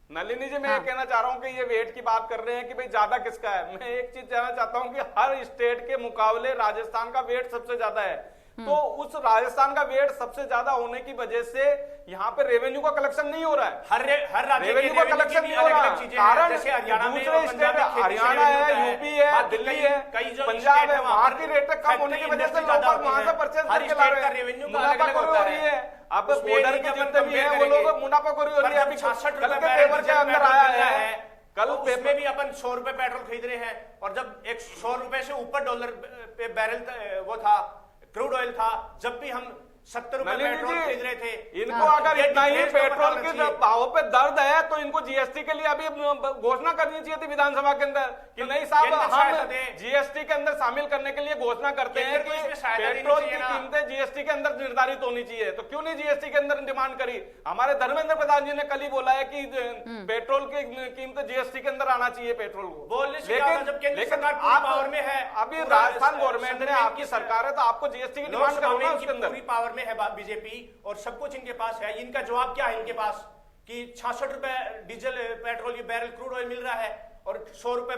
नलिनी जी मैं ये कहना चाह रहा हूं कि ये वेट की बात कर रहे हैं कि भाई ज्यादा किसका है। मैं एक चीज कहना चाहता हूं कि हर स्टेट के मुकाबले राजस्थान का वेट सबसे ज्यादा है। तो उस राजस्थान का वेट सबसे ज्यादा होने की वजह से यहाँ पे रेवेन्यू का कलेक्शन नहीं हो रहा है। हर राज्य रेवेन्यू का कलेक्शन नहीं हो रहा है। कारण जैसे हरियाणा में दूसरे स्टेट हरियाणा है, यूपी है, दिल्ली है, पंजाब है, वहां की रेट कम होने की वजह से लोग वहां से परचेज करके ला रहे हैं। मुनाफाखोरी हो रही है। अब बॉर्डर के जितने भी है वो लोग मुनाफाखोरी हो रही है। अभी 66 रुपए पेपर के अंदर आया है, कल पेपर में भी अपन 100 रुपए पेट्रोल खरीद रहे हैं, और जब 100 रुपए से ऊपर डॉलर पे बैरल वो था, क्रूड ऑयल था, जब भी हम 70 रुपए पेट्रोल खरीद रहे थे। इनको अगर इतना ही पेट्रोल के भाव पे दर्द है तो इनको जीएसटी के लिए अभी घोषणा करनी चाहिए थी विधानसभा के अंदर कि नहीं साहब हम जीएसटी के अंदर शामिल करने के लिए घोषणा करते हैं कि पेट्रोल की कीमतें जीएसटी के अंदर निर्धारित होनी चाहिए। तो क्यों नहीं जीएसटी के अंदर डिमांड करी? हमारे धर्मेंद्र प्रधान जी ने कल ही बोला है कि पेट्रोल की कीमतें जीएसटी के अंदर आना चाहिए पेट्रोल को। लेकिन पावर में है, अभी राजस्थान गवर्नमेंट ने, आपकी सरकार है तो आपको जीएसटी की डिमांड करो ना उसके अंदर। पावर में है बीजेपी और सब कुछ इनके पास है। इनका जवाब क्या है इनके पास कि 66 रुपए diesel petrol barrel crude oil मिल रहा है और 100 रुपए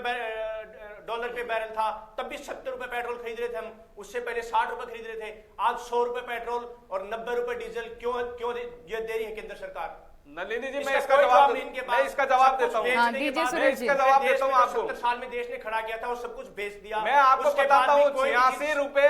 डॉलर पे बैरल था, तब भी 70 रुपए पेट्रोल खरीद रहे थे हम, उससे पहले 60 रुपए खरीद रहे थे। आज 100 रुपए पेट्रोल और 90 रुपए डीजल क्यों ये दे रही है केंद्र सरकार? नलिनी जी मैं इसका जवाब देता हूँ। हाँ, दीजिए सुरेश जी। इसका जवाब देता हूँ आपको। 70 साल में देश ने खड़ा किया था और सब कुछ बेच दिया। मैं आपको बताता हूँ 86 रुपए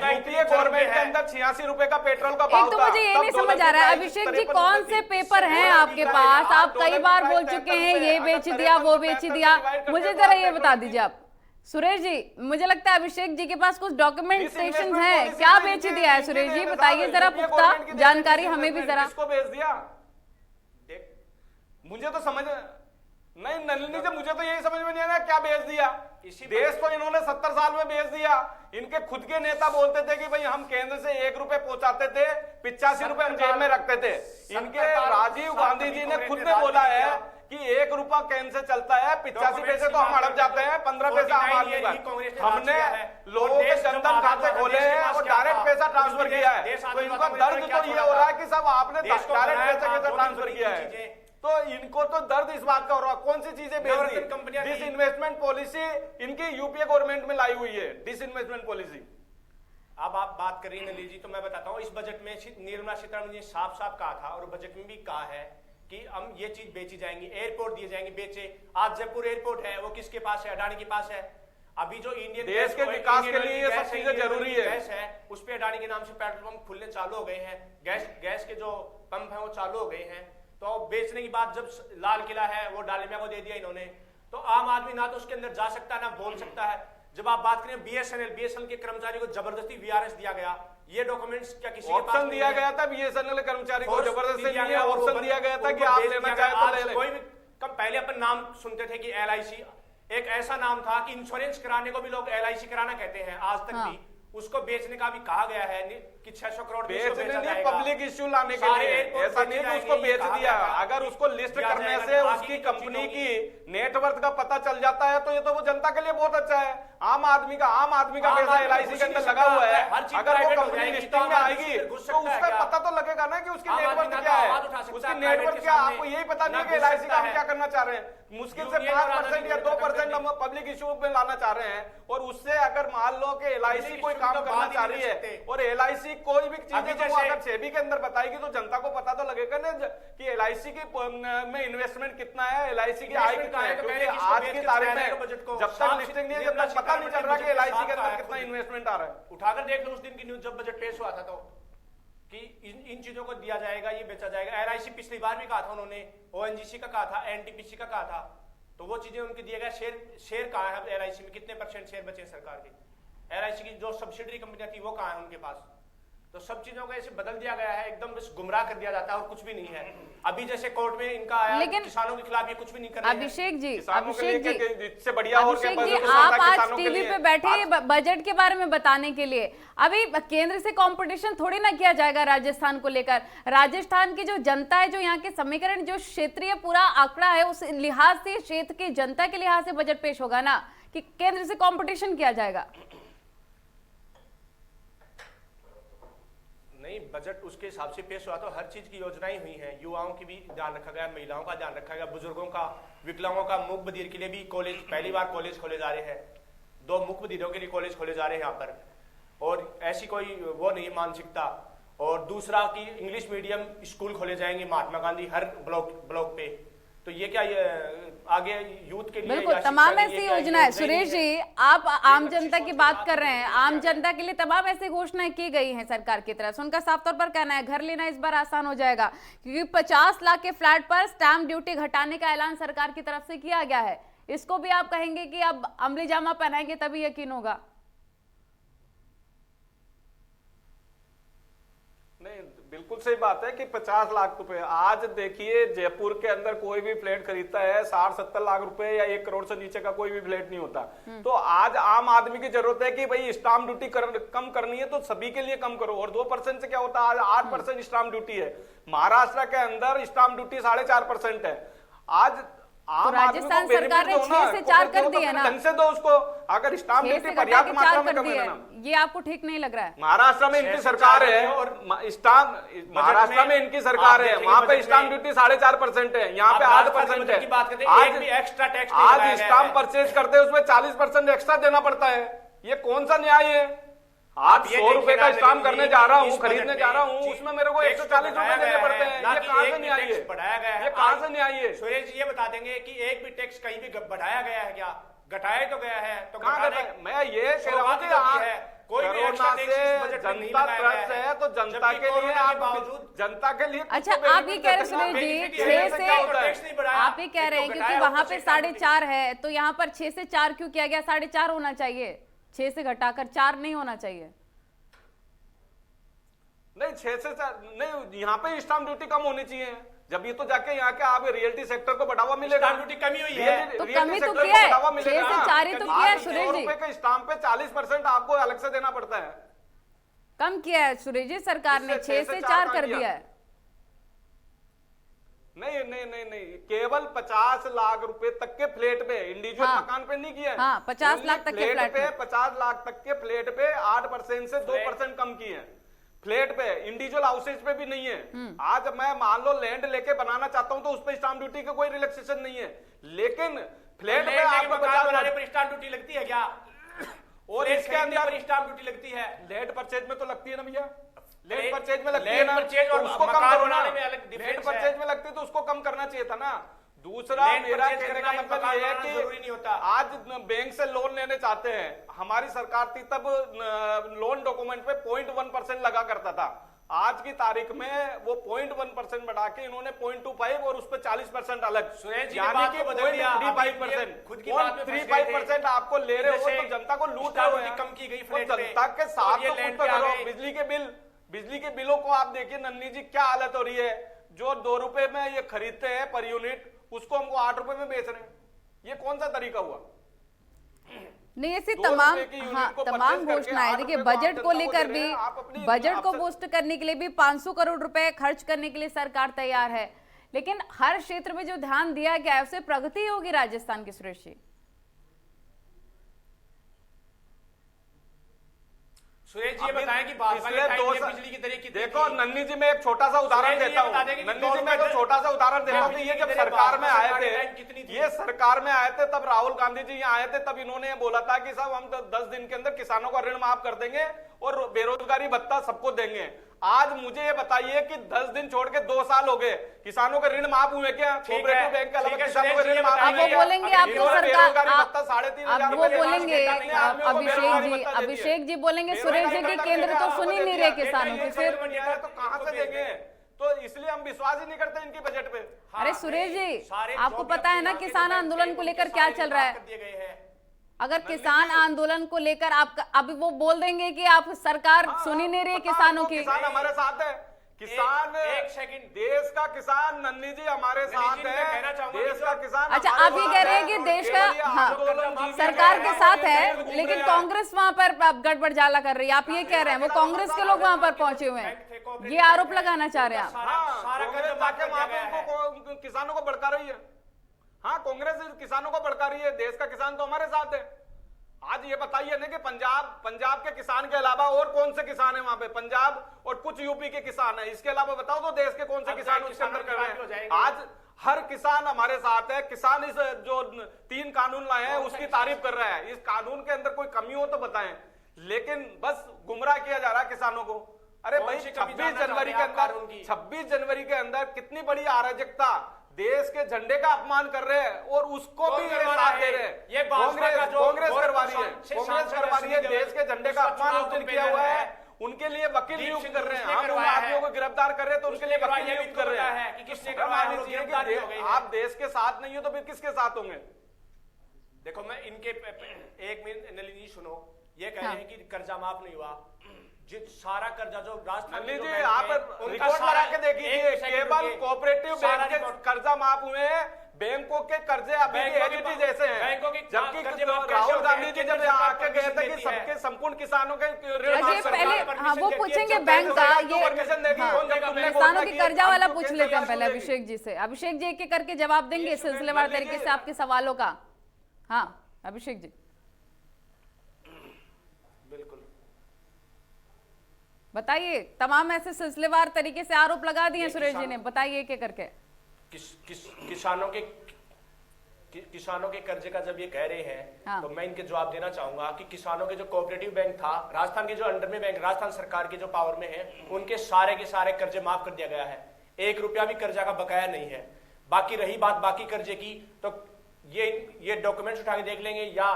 यूपीए गवर्नमेंट के अंदर 86 रुपए का पेट्रोल का भाव था। एक तो मुझे ये नहीं समझ आ रहा है अभिषेक जी, कौन से पेपर हैं आपके पास? आप कई बार बोल चुके हैं ये बेच दिया वो बेच दिया, मुझे जरा ये बता दीजिए आप। सुरेश जी मुझे लगता है अभिषेक जी के पास कुछ डॉक्यूमेंटेशन है, क्या बेच दिया है? सुरेश जी बताइए जरा, पुख्ता जानकारी हमें भी जरा। किसको बेच दिया मुझे तो समझ नहीं, नलिनी जी मुझे तो यही समझ में नहीं आ रहा क्या बेच दिया। देश तो इन्होंने 70 साल में बेच दिया। इनके खुद के नेता बोलते थे कि भाई हम केंद्र से 1 रुपए पहुंचाते थे, 85 रुपए हम जेब में रखते थे। इनके राजीव गांधी जी ने खुद ने बोला है कि 1 रुपया केंद्र से चलता है, 85 पैसे तो हम हड़प जाते हैं, 15 पैसा आम आदमी का। हमने लोगों के जनधन खाते खोले हैं और डायरेक्ट पैसा ट्रांसफर किया है। तो इनका दर्द तो ये हो रहा है कि सब आपने डायरेक्ट पैसे कैसे ट्रांसफर किया है। तो इनको तो दर्द इस बात का हो रहा है। कौन सी चीजें बेच दी? डिसइन्वेस्टमेंट पॉलिसी इनकी यूपीए गवर्नमेंट में लाई हुई है, डिसइन्वेस्टमेंट पॉलिसी। अब आप बात कर रही हैं नलिनी जी, तो मैं बताता हूं इस बजट में निर्मला सीतारमण जी ने साफ साफ कहा था और बजट में भी कहा है कि हम ये चीज बेची जाएंगी, एयरपोर्ट दिए जाएंगे बेचे। आज जयपुर एयरपोर्ट है वो किसके पास है? अडानी के पास है। अभी जो इंडियन देश के विकास के लिए ये सब चीजें जरूरी है। गैस है उस पे अडानी के नाम से पेट्रोल पंप खुलने चालू हो गए हैं, गैस के जो पंप है वो चालू हो गए हैं। तो बेचने की बात जब लाल किला है वो डालमिया को दे दिया इन्होंने, तो आम आदमी ना तो उसके अंदर जा सकता है ना बोल सकता है। जब आप बात करें बीएसएनएल के कर्मचारी को जबरदस्ती वीआरएस दिया गया, ये डॉक्यूमेंट्स क्या किसी के पास ऑप्शन दिया गया था? बीएसएनएल कर्मचारी को जबरदस्ती नहीं, ऑप्शन दिया गया था कि आप लेना चाहे तो ले लें। कोई भी कम पहले अपन नाम सुनते थे कि LIC एक ऐसा नाम था कि इंश्योरेंस कराने को भी लोग LIC कराना कहते हैं आज तक भी, उसको बेचने का भी कहा गया है कि 600 करोड़ में इसको बेचा जाएगा। पब्लिक इश्यू लाने के लिए ऐसा नहीं कि उसको बेच दिया। अगर उसको लिस्ट करने से उसकी कंपनी की नेटवर्थ का पता चल जाता है तो ये तो वो जनता के लिए बहुत अच्छा है। आम आदमी का पैसा LIC के अंदर लगा हुआ है, अगर वो कंपनी लिस्टिंग में आएगी तो उसका पता तो लगेगा ना कि उसकी नेटवर्थ क्या है, उसकी नेटवर्थ क्या। आपको यही पता नहीं कि LIC का हम क्या करना चाह रहे हैं। मुश्किल से 5% या 2% हम पब्लिक इश्यू में लाना चाह रहे हैं, और उससे अगर मान लो कि LIC कोई काम करना चाह रही है और LIC कोई भी चीजें तो अगर सेबी के अंदर बताएगी तो जनता को पता तो लगेगा ना कि LIC की में इन्वेस्टमेंट कितना है, LIC की आय कितना है। क्योंकि आज की तारीख में जब तक लिस्टिंग नहीं है, जब तक पता नहीं चल रहा कि LIC के अंदर कितना इन्वेस्टमेंट आ रहा है। उठाकर देख लो उस दिन की न्यूज जब बजट पेश हुआ था तो कि इन चीजों को दिया जाएगा, ये बेचा जाएगा। LIC पिछली बार भी कहा था उन्होंने, ONGC का कहा था, NTPC का कहा था, तो वो चीजें उनके दिए गए। शेयर कहाँ है अब LIC में, कितने % शेयर बचे सरकार के? LIC की जो सब्सिडरी कंपनियां थी वो कहाँ है उनके पास? तो सब चीजों को ऐसे बदल दिया गया है, एकदम बस गुमराह कर दिया जाता है और कुछ भी नहीं है। अभी जैसे कोर्ट में इनका आया, लेकिन किसानों के खिलाफ ये कुछ भी नहीं कर रहे हैं। अभिषेक जी, इससे बढ़िया और अभिषेक जी, आप आज टीवी पे बैठे बजट के बारे में बताने के लिए, अभी केंद्र से कंपटीशन थोड़ी ना किया जाएगा राजस्थान को लेकर। राजस्थान की जो जनता है, जो यहाँ के समीकरण, जो क्षेत्रीय पूरा आंकड़ा है, उस लिहाज से क्षेत्र की जनता के लिहाज से बजट पेश होगा ना, कि केंद्र से कंपटीशन किया जाएगा। नहीं, बजट उसके हिसाब से पेश हुआ तो हर चीज की योजनाएं हुई हैं। युवाओं की भी ध्यान रखा गया, महिलाओं का ध्यान रखा गया, बुजुर्गों का, विकलांगों का, मूक बधिर के लिए भी कॉलेज, पहली बार कॉलेज खोले जा रहे हैं। 2 मूक बधिरों के लिए कॉलेज खोले जा रहे हैं यहाँ पर, और ऐसी कोई वो नहीं मानसिकता। और दूसरा कि इंग्लिश मीडियम स्कूल खोले जाएंगे महात्मा गांधी हर ब्लॉक पे। तो ये क्या ये आगे यूथ के लिए, बिल्कुल तमाम ऐसी योजनाएं। सुरेश जी, आप आम जनता की बात कर रहे हैं, आम जनता के लिए तमाम ऐसी घोषणाएं की गई हैं सरकार की तरफ से। उनका साफ तौर पर कहना है घर लेना इस बार आसान हो जाएगा, क्योंकि 50 लाख के फ्लैट पर स्टैंप ड्यूटी घटाने का ऐलान सरकार की तरफ से किया गया है। इसको भी आप कहेंगे कि अब अमली जामा पहनाएंगे तभी यकीन होगा? नहीं, बिल्कुल सही बात है कि 50 लाख रुपए। आज देखिए जयपुर के अंदर कोई भी फ्लैट खरीदता है 60-70 लाख रुपए या 1 करोड़ से नीचे का कोई भी फ्लैट नहीं होता। तो आज आम आदमी की जरूरत है कि भाई स्टाम्प ड्यूटी कम करनी है तो सभी के लिए कम करो। और 2% से क्या होता है, आज 8% स्टाम्प ड्यूटी है। महाराष्ट्र के अंदर स्टाम्प ड्यूटी 4.5% है। आज तो राजस्थान सरकार ने 6 से 4 कर दिया ना, ढंग से दो उसको। अगर स्टाम्प ड्यूटी पर्याप्त मात्रा में कम देना, ये आपको ठीक नहीं लग रहा है? महाराष्ट्र में इनकी सरकार है और महाराष्ट्र में इनकी सरकार है, वहां पे स्टाम्प ड्यूटी 4.5% है, यहाँ पे 8% है। आज स्टाम्प परचेज करते हैं उसमें 40% एक्स्ट्रा देना पड़ता है। ये कौन सा न्याय है? आज 100 रुपए का स्टाम्प करने जा रहा हूँ, खरीदने जा रहा हूँ, उसमें मेरे को 140 रुपए देने पड़ते हैं। ये कहाँ से न्याय है? बढ़ाया गया है। ये कहाँ से न्याय है? सुरेश जी ये बता देंगे कि एक भी टैक्स कहीं भी बढ़ाया गया है क्या? घटाया तो गया है, तो मैं ये कह रहा हूँ कि कोई भी एक्स्ट्रा टैक्स जनता ट्रस्ट है तो जनता के लिए, आप जनता के लिए। अच्छा, आप ये कह रहे सुरेश जी 6 से, आप ये कह रहे हैं क्योंकि वहां पे 4.5 है तो यहाँ पर 6 से 4 क्यों किया गया? 4.5 होना चाहिए, 6 से घटाकर 4 नहीं होना चाहिए। नहीं 6 से 4 नहीं, यहाँ पे स्टाम्प ड्यूटी कम होनी चाहिए। जब ये तो जाके यहाँ के आप रियल्टी सेक्टर को बढ़ावा मिलेगा। स्टाम्प ड्यूटी कमी हुई है तो कमी तो किया है, 6 से 4 ही तो किया है सुरेश जी। रुपए के स्टाम्प पे 40% आपको अलग से देना पड़ता है। कम किया है सुरेश जी सरकार ने, 6 से 4 कर दिया है। नहीं, केवल 50 लाख रुपए तक के फ्लैट पे, इंडिविजुअल मकान पे नहीं किया है। हाँ, 50 लाख तक के फ्लैट पे 50 लाख तक के फ्लैट पे 8% से 2% कम किए हैं। फ्लैट पे, इंडिविजुअल हाउसेज पे भी नहीं है। आज मैं मान लो लैंड लेके बनाना चाहता हूं तो उस पे स्टाम्प ड्यूटी का कोई रिलैक्सेशन नहीं है, लेकिन फ्लैट पे आपको मकान बनाने पर स्टाम्प ड्यूटी लगती है क्या? और इसके अंदर स्टाम्प ड्यूटी लगती है, लैंड परचेज में तो लगती है ना भैया, लैंड परचेज में लगती है ना, और उसको कम मकान करो ना। बनाने में अलग डिफरेंस है। लैंड परचेज में लगती है तो उसको कम करना चाहिए था ना। दूसरा मेरा कहने का मतलब ये है कि आज बैंक से लोन लेने चाहते हैं, हमारी सरकार थी तब लोन डॉक्यूमेंट पे 0.1% लगा करता था। आज की तारीख में वो 0.1% बढ़ा के इन्होंने 0.25 और उस पर 40% अलग, यानी कि 0.35% आपको ले रहे हो तो जनता को लूट रहे हो। कम की गई जनता के साथ तो कुछ तो करो। बिजली के बिलों को आप देखिए नन्नी जी क्या हालत हो रही है। जो 2 रुपए में ये खरीदते हैं पर यूनिट, उसको हमको 8 रुपए में बेच रहे हैं। ये कौन सा तरीका हुआ? नहीं, ऐसी 2 तमाम रुपए की यूनिट हाँ को तमाम purchase करके घोषणाएं 8 देखिए, रुपए बजट जनता को को लेकर दे भी रहे हैं। आप अपनी बजट को आप बूस्ट करने के लिए भी 500 करोड़ रुपए खर्च करने के लिए सरकार तैयार है, लेकिन हर क्षेत्र में जो ध्यान दिया गया है उससे प्रगति होगी राजस्थान की। सुरेश जी, सुरेश जी ये बताएं कि भाजपा के टाइम में बिजली की दरें कितनी देखो थी? नन्नी जी, मैं एक छोटा सा उदाहरण देता हूँ। नन्नी जी, मैं एक छोटा सा उदाहरण देता हूँ कि ये जब सरकार में आए थे, ये सरकार में आए थे, तब राहुल गांधी जी यहाँ आए थे, तब इन्होंने ये बोला था कि साहब हम 10 दिन के अंदर किसानों का ऋण माफ कर देंगे और बेरोजगारी भत्ता सबको देंगे। आज मुझे ये बताइए कि 10 दिन छोड़ के 2 साल हो गए, किसानों के ऋण माफ हुए क्या? कोऑपरेटिव बैंक के अलावा किसानों के ऋण माफ अब वो बोलेंगे आपको सरकार, अब वो बोलेंगे अभिषेक जी बोलेंगे सुरेश जी की केंद्र तो सुन ही नहीं रहे किसानों की, फिर तो कहां से देंगे? तो इसलिए हम विश्वास ही नहीं करते इनकी बजट पे। अरे सुरेश जी, आपको पता है ना किसान आंदोलन को लेकर क्या चल रहा है? अगर किसान आंदोलन को लेकर आप अभी वो बोल देंगे कि आप सरकार सुन ही नहीं रही किसानों की। किसान हमारे साथ है, किसान एक सेकंड, देश का किसान नन्नी जी हमारे साथ है, देश का किसान। अच्छा, आप ये कह रहे हैं कि देश का हाँ सरकार के साथ है, लेकिन कांग्रेस वहां पर गड़बड़ जाला कर रही है, आप ये कह रहे हैं? वो कांग्रेस के लोग वहां पर पहुंचे हुए हैं, ये आरोप लगाना चाह रहे हैं आप? किसानों को भड़का रही है। हाँ, कांग्रेस किसानों को भड़का रही है, देश का किसान तो हमारे साथ है। आज ये बताइए ना कि पंजाब के किसान के अलावा और कौन से किसान है वहां पे? पंजाब और कुछ यूपी के किसान है, इसके अलावा बताओ तो देश के कौन से किसान उसके अंदर कर रहे हैं? आज हर किसान हमारे साथ है। किसान इस जो 3 कानून लाए हैं उसकी तारीफ कर रहा है। इस कानून के अंदर कोई कमी हो तो बताएं, लेकिन बस गुमराह किया जा रहा है किसानों को। अरे भाई, 26 जनवरी के अंदर कितनी बड़ी अराजकता, देश के झंडे का अपमान कर रहे हैं और उसको भी साथ दे रहे हैं। ये कांग्रेस करवा रही है, देश के झंडे का अपमान उस दिन किया हुआ है, उनके लिए वकील नियुक्त कर रहे हैं। हम उन आदमियों को गिरफ्तार कर रहे हैं तो उनके लिए वकील नियुक्त कर रहे हैं कि किसने करवाया। आप देश के साथ नहीं हो तो फिर किसके साथ होंगे? देखो, मैं इनके एक मिनट नलिनी सुनो, ये कह रहे हैं कि कर्जा माफ नहीं हुआ। सारा कर्जा जो राजस्थान जी आप रिकॉर्ड लगा के देखिए, केवल कोऑपरेटिव बैंक के कर्जा माफ हुए हैं, बैंकों के कर्जे अभी भी जैसे हैं। जबकि राहुल गांधी जी जब आके गए थे कि सबके संपूर्ण किसानों के ऋण माफ पहले हाँ वो पूछेंगे बैंक का, ये किसानों की कर्जा वाला पूछ लेते हैं पहले अभिषेक जी से। अभिषेक जी एक एक करके जवाब देंगे सिलसिलेवार तरीके से आपके सवालों का। हाँ अभिषेक जी, बताइए। तमाम ऐसे सिलसिलेवार तरीके से आरोप लगा दिए सुरेश जी ने, बताइए एक एक करके। किसानों के कर्जे का जब ये कह रहे हैं हाँ। तो मैं इनके जवाब देना चाहूंगा कि किसानों के जो कोऑपरेटिव बैंक था, राजस्थान के जो अंडर में बैंक, राजस्थान सरकार के जो पावर में है, उनके सारे के सारे कर्जे माफ कर दिया गया है। 1 रुपया भी कर्जा का बकाया नहीं है। बाकी रही बात बाकी कर्जे की, तो ये डॉक्यूमेंट्स उठा के देख लेंगे, या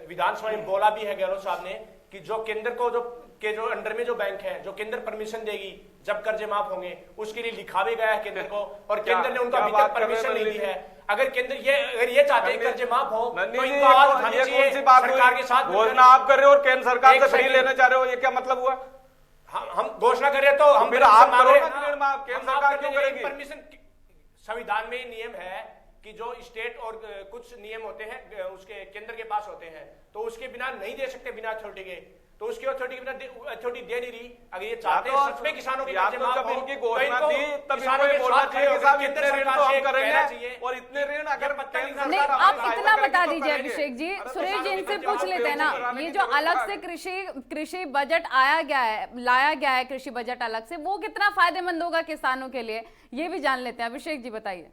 विधानसभा में बोला भी है गहलोत साहब ने कि जो केंद्र को जो अंडर में जो बैंक है, जो केंद्र परमिशन देगी जब कर्जे माफ होंगे, उसके लिए लिखा भी गया है केंद्र को, और केंद्र ने उनका अभी तक परमिशन नहीं दी है। अगर केंद्र ये चाहते हैं कर्जे माफ हो तो इनको आवाज उठानी चाहिए सरकार के साथ। घोषणा आप कर रहे हो और केंद्र सरकार से फ्री लेना चाह रहे हो, ये क्या मतलब हुआ? हम घोषणा कर रहे तो हम फिर आप करो ना, केंद्र सरकार क्यों करेगी? परमिशन संविधान में नियम है कि जो स्टेट और कुछ नियम होते हैं उसके केंद्र के पास होते हैं, तो उसके बिना नहीं दे सकते, बिना अथॉरिटी के। तो उसकी अथॉरिटी के बिना अथॉरिटी दे नहीं रही। अगर ये चाहते हैं सच में किसानों के कर्जे माफ हो, इनकी घोषणा दी तब इनको बोलना चाहिए कि साहब इतने ऋण तो हम करेंगे, और इतने ऋण अगर नहीं, आप इतना बता दीजिए अभिषेक जी। सुरेश जी इनसे पूछ लेते हैं ना, ये जो अलग से कृषि बजट लाया गया है कृषि बजट अलग से, वो कितना फायदेमंद होगा किसानों के लिए, ये भी जान लेते हैं। अभिषेक जी बताइए।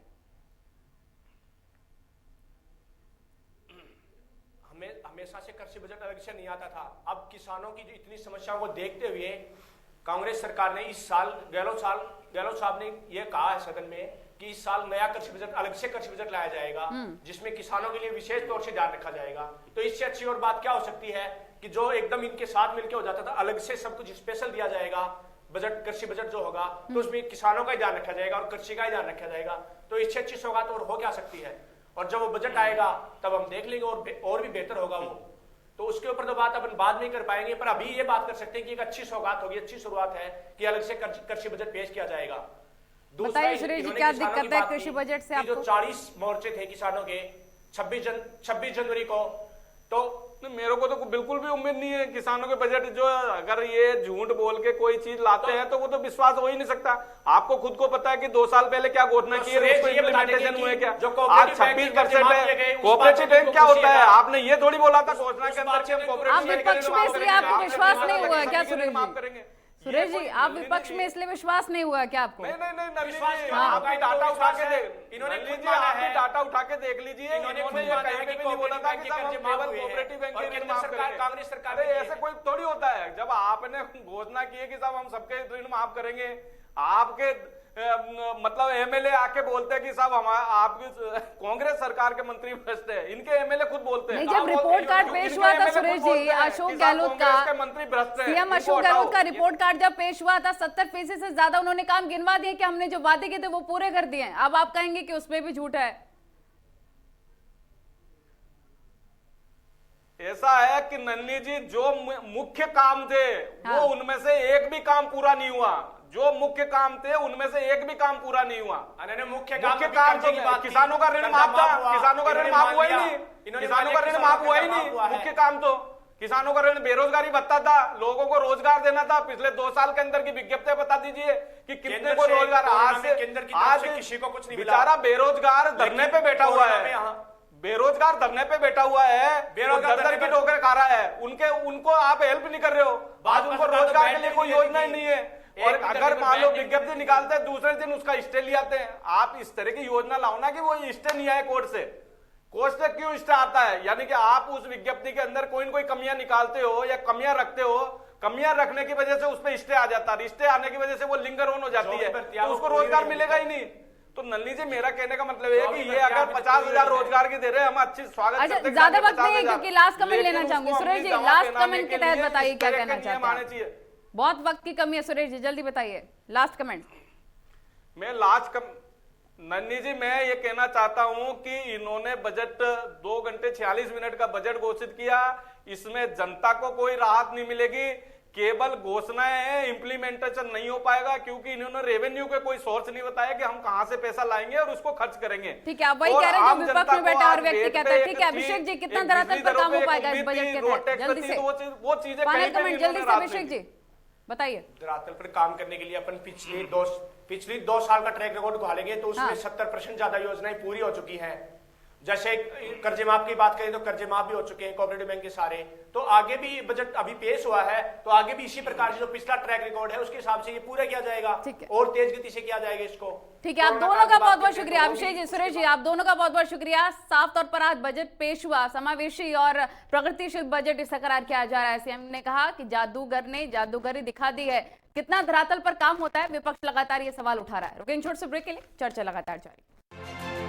हमेशा से कृषि बजट अलग से नहीं आता था। अब किसानों की जो इतनी समस्याओं को देखते हुए कांग्रेस सरकार ने इस साल गहलोत साहब ने यह कहा है सदन में कि इस साल नया कृषि बजट, अलग से कृषि बजट लाया जाएगा, जिसमें किसानों के लिए विशेष तौर से ध्यान रखा जाएगा। तो इससे अच्छी और बात क्या हो सकती है कि जो एकदम इनके साथ मिलकर हो जाता था, अलग से सब कुछ स्पेशल दिया जाएगा बजट, कृषि बजट जो होगा, तो उसमें किसानों का ही ध्यान रखा जाएगा और कृषि का ही ध्यान रखा जाएगा। तो इससे अच्छी सौगात और हो क्या सकती है? और जब वो बजट आएगा तब हम देख लेंगे और भी बेहतर होगा वो। तो उसके ऊपर तो बात अपन बाद में कर पाएंगे, पर अभी ये बात कर सकते हैं कि एक अच्छी सौगात होगी, अच्छी शुरुआत है कि अलग से कृषि बजट पेश किया जाएगा। बताइए सुरेश जी, क्या दिक्कत है कृषि बजट से आपको? जो 40 मोर्चे थे किसानों के, 26 जनवरी को तो मेरे को तो बिल्कुल भी उम्मीद नहीं है किसानों के बजट जो अगर ये झूठ बोल के कोई चीज लाते हैं तो वो तो विश्वास हो ही नहीं सकता। आपको खुद को पता है कि 2 साल पहले क्या घोषणा की है, उसको इम्प्लीमेंटेशन हुए क्या। आज 26% है। कोऑपरेटिव बैंक क्या होता है आपने ये थोड़ी बोला था घोषणा के अंदर कि हम कोऑपरेटिव विपक्ष में इसलिए आपको विश्वास नहीं हुआ क्या सुरेश माफ जी? करेंगे सुरेश जी, आप विपक्ष में इसलिए विश्वास नहीं हुआ क्या आपको? नहीं विश्वास नलिनी जी, क्यों? आप भी डाटा उठा के इन्होंने नलिनी खुद जी, माना आप भी है। डाटा उठा के देख लीजिए। इन्होंने इन्होंने खुद ये माना है कहीं कि पे भी नहीं बोला था कि साहब हम कोऑपरेटिव केवल बैंक कोऑपरेटिव बैंक और के ऋण केंद्र माफ सरकार, करेंगे। कांग्रेस सरकार अरे ने ऐसे कोई थोड़ी होता है। जब आपने घोषणा की है कि साहब हम सबके ऋण माफ करेंगे, आपके मतलब एमएलए आके बोलते हैं कि साहब हम आपकी कांग्रेस सरकार के मंत्री भ्रष्ट है। इनके एमएलए खुद बोलते हैं। नहीं, जब रिपोर्ट कार्ड पेश हुआ था सुरेश जी, अशोक गहलोत का, मंत्री भ्रष्ट है, सीएम अशोक गहलोत का रिपोर्ट कार्ड जब पेश हुआ था 70% से ज्यादा उन्होंने काम गिनवा दिए कि हमने जो वादे किए थे वो पूरे कर दिए हैं। अब आप कहेंगे कि उसमें भी झूठ है। ऐसा है कि नन्नी जी जो मुख्य काम थे वो उनमें से एक भी काम पूरा नहीं हुआ। जो मुख्य काम थे उनमें से एक भी काम पूरा नहीं हुआ। मुख्य काम तो किसानों का ऋण माफ था, किसानों का ऋण माफ हुआ ही नहीं, किसानों का ऋण माफ हुआ ही नहीं। मुख्य काम तो किसानों का ऋण, बेरोजगारी भत्ता था, लोगों को रोजगार देना था। पिछले 2 साल के अंदर की विज्ञप्ति बता दीजिए कि कितने को रोजगार। आज किसी को कुछ नहीं मिला। बेचारा बेरोजगार धरने पे बैठा हुआ है, बेरोजगार धरने पे बैठा हुआ है, बेरोजगार दर की ठोकर खा रहा है। उनको आप हेल्प नहीं कर रहे हो। आज उनको रोजगार के लिए कोई योजना ही नहीं है। और अगर मान लो विज्ञप्ति निकालते हैं दूसरे दिन उसका स्टे ले आते हैं। आप इस तरह की योजना लाओ ना कि वो स्टे नहीं आए कोर्ट से क्यों स्टे आता है। यानी कि आप उस विज्ञप्ति के अंदर कोई न कोई कमियां निकालते हो या कमियां रखते हो, कमियां रखने की वजह से उस पर स्टे आ जाता है, स्टे आने की वजह से वो लिंगर ऑन हो जाती है, तो उसको रोजगार मिलेगा ही नहीं। तो नलिनी जी, मेरा कहने का मतलब है कि ये अगर 50,000 रोजगार की दे रहे हैं, हम अच्छी स्वागत करते हैं। ज्यादा वक्त नहीं है क्योंकि लास्ट कमेंट लेना चाहूंगी। सुरेश जी, लास्ट कमेंट के तहत बताइए क्या कहना चाहते हैं। बहुत वक्त की कमी है सुरेश जी, जल्दी बताइए लास्ट कमेंट। नन्नी जी, मैं ये कहना चाहता हूं कि इन्होंने बजट 2 घंटे 46 मिनट का बजट घोषित किया। इसमें जनता को कोई राहत नहीं मिलेगी, केवल घोषणाएं हैं, इंप्लीमेंटेशन नहीं हो पाएगा क्योंकि इन्होंने रेवेन्यू के कोई सोर्स नहीं बताया कि हम कहां से पैसा लाएंगे और उसको खर्च करेंगे। ठीक है, आप वही कह रहे हैं जो विपक्ष में बैठा और व्यक्ति कहता है। ठीक है अभिषेक जी, कितना धरातल पर काम हो पाएगा इस बजट के तहत? जल्दी से वो चीजें फाइनल कमेंट जल्दी से अभिषेक जी बताइए। धरातल पर काम करने के लिए अपन पिछली 2 साल का ट्रैक रिकॉर्ड उठालेंगे तो उसमें 70% ज्यादा योजनाएं पूरी हो चुकी हैं। जैसे कर्जे माफ की बात करें तो कर्जे माफ भी हो चुके हैं कोऑपरेटिव बैंक के सारे। तो आगे भी बजट अभी पेश हुआ है तो आगे भी इसी प्रकार से जो पिछला ट्रैक रिकॉर्ड है उसके हिसाब से ये पूरा किया जाएगा और तेज गति से किया जाएगा इसको। ठीक है, आप दोनों का बहुत बहुत शुक्रिया। अभिषेक जी, सुरेश जी, आप दोनों का बहुत बहुत शुक्रिया। साफ तौर पर आज बजट पेश हुआ, समावेशी और प्रगतिशील बजट इसका करार किया जा रहा है। सीएम ने कहा कि जादूगर ने जादूगरी दिखा दी है। कितना धरातल पर काम होता है, विपक्ष लगातार ये सवाल उठा रहा है। रुकें छोटे से ब्रेक के लिए, चर्चा लगातार जारी।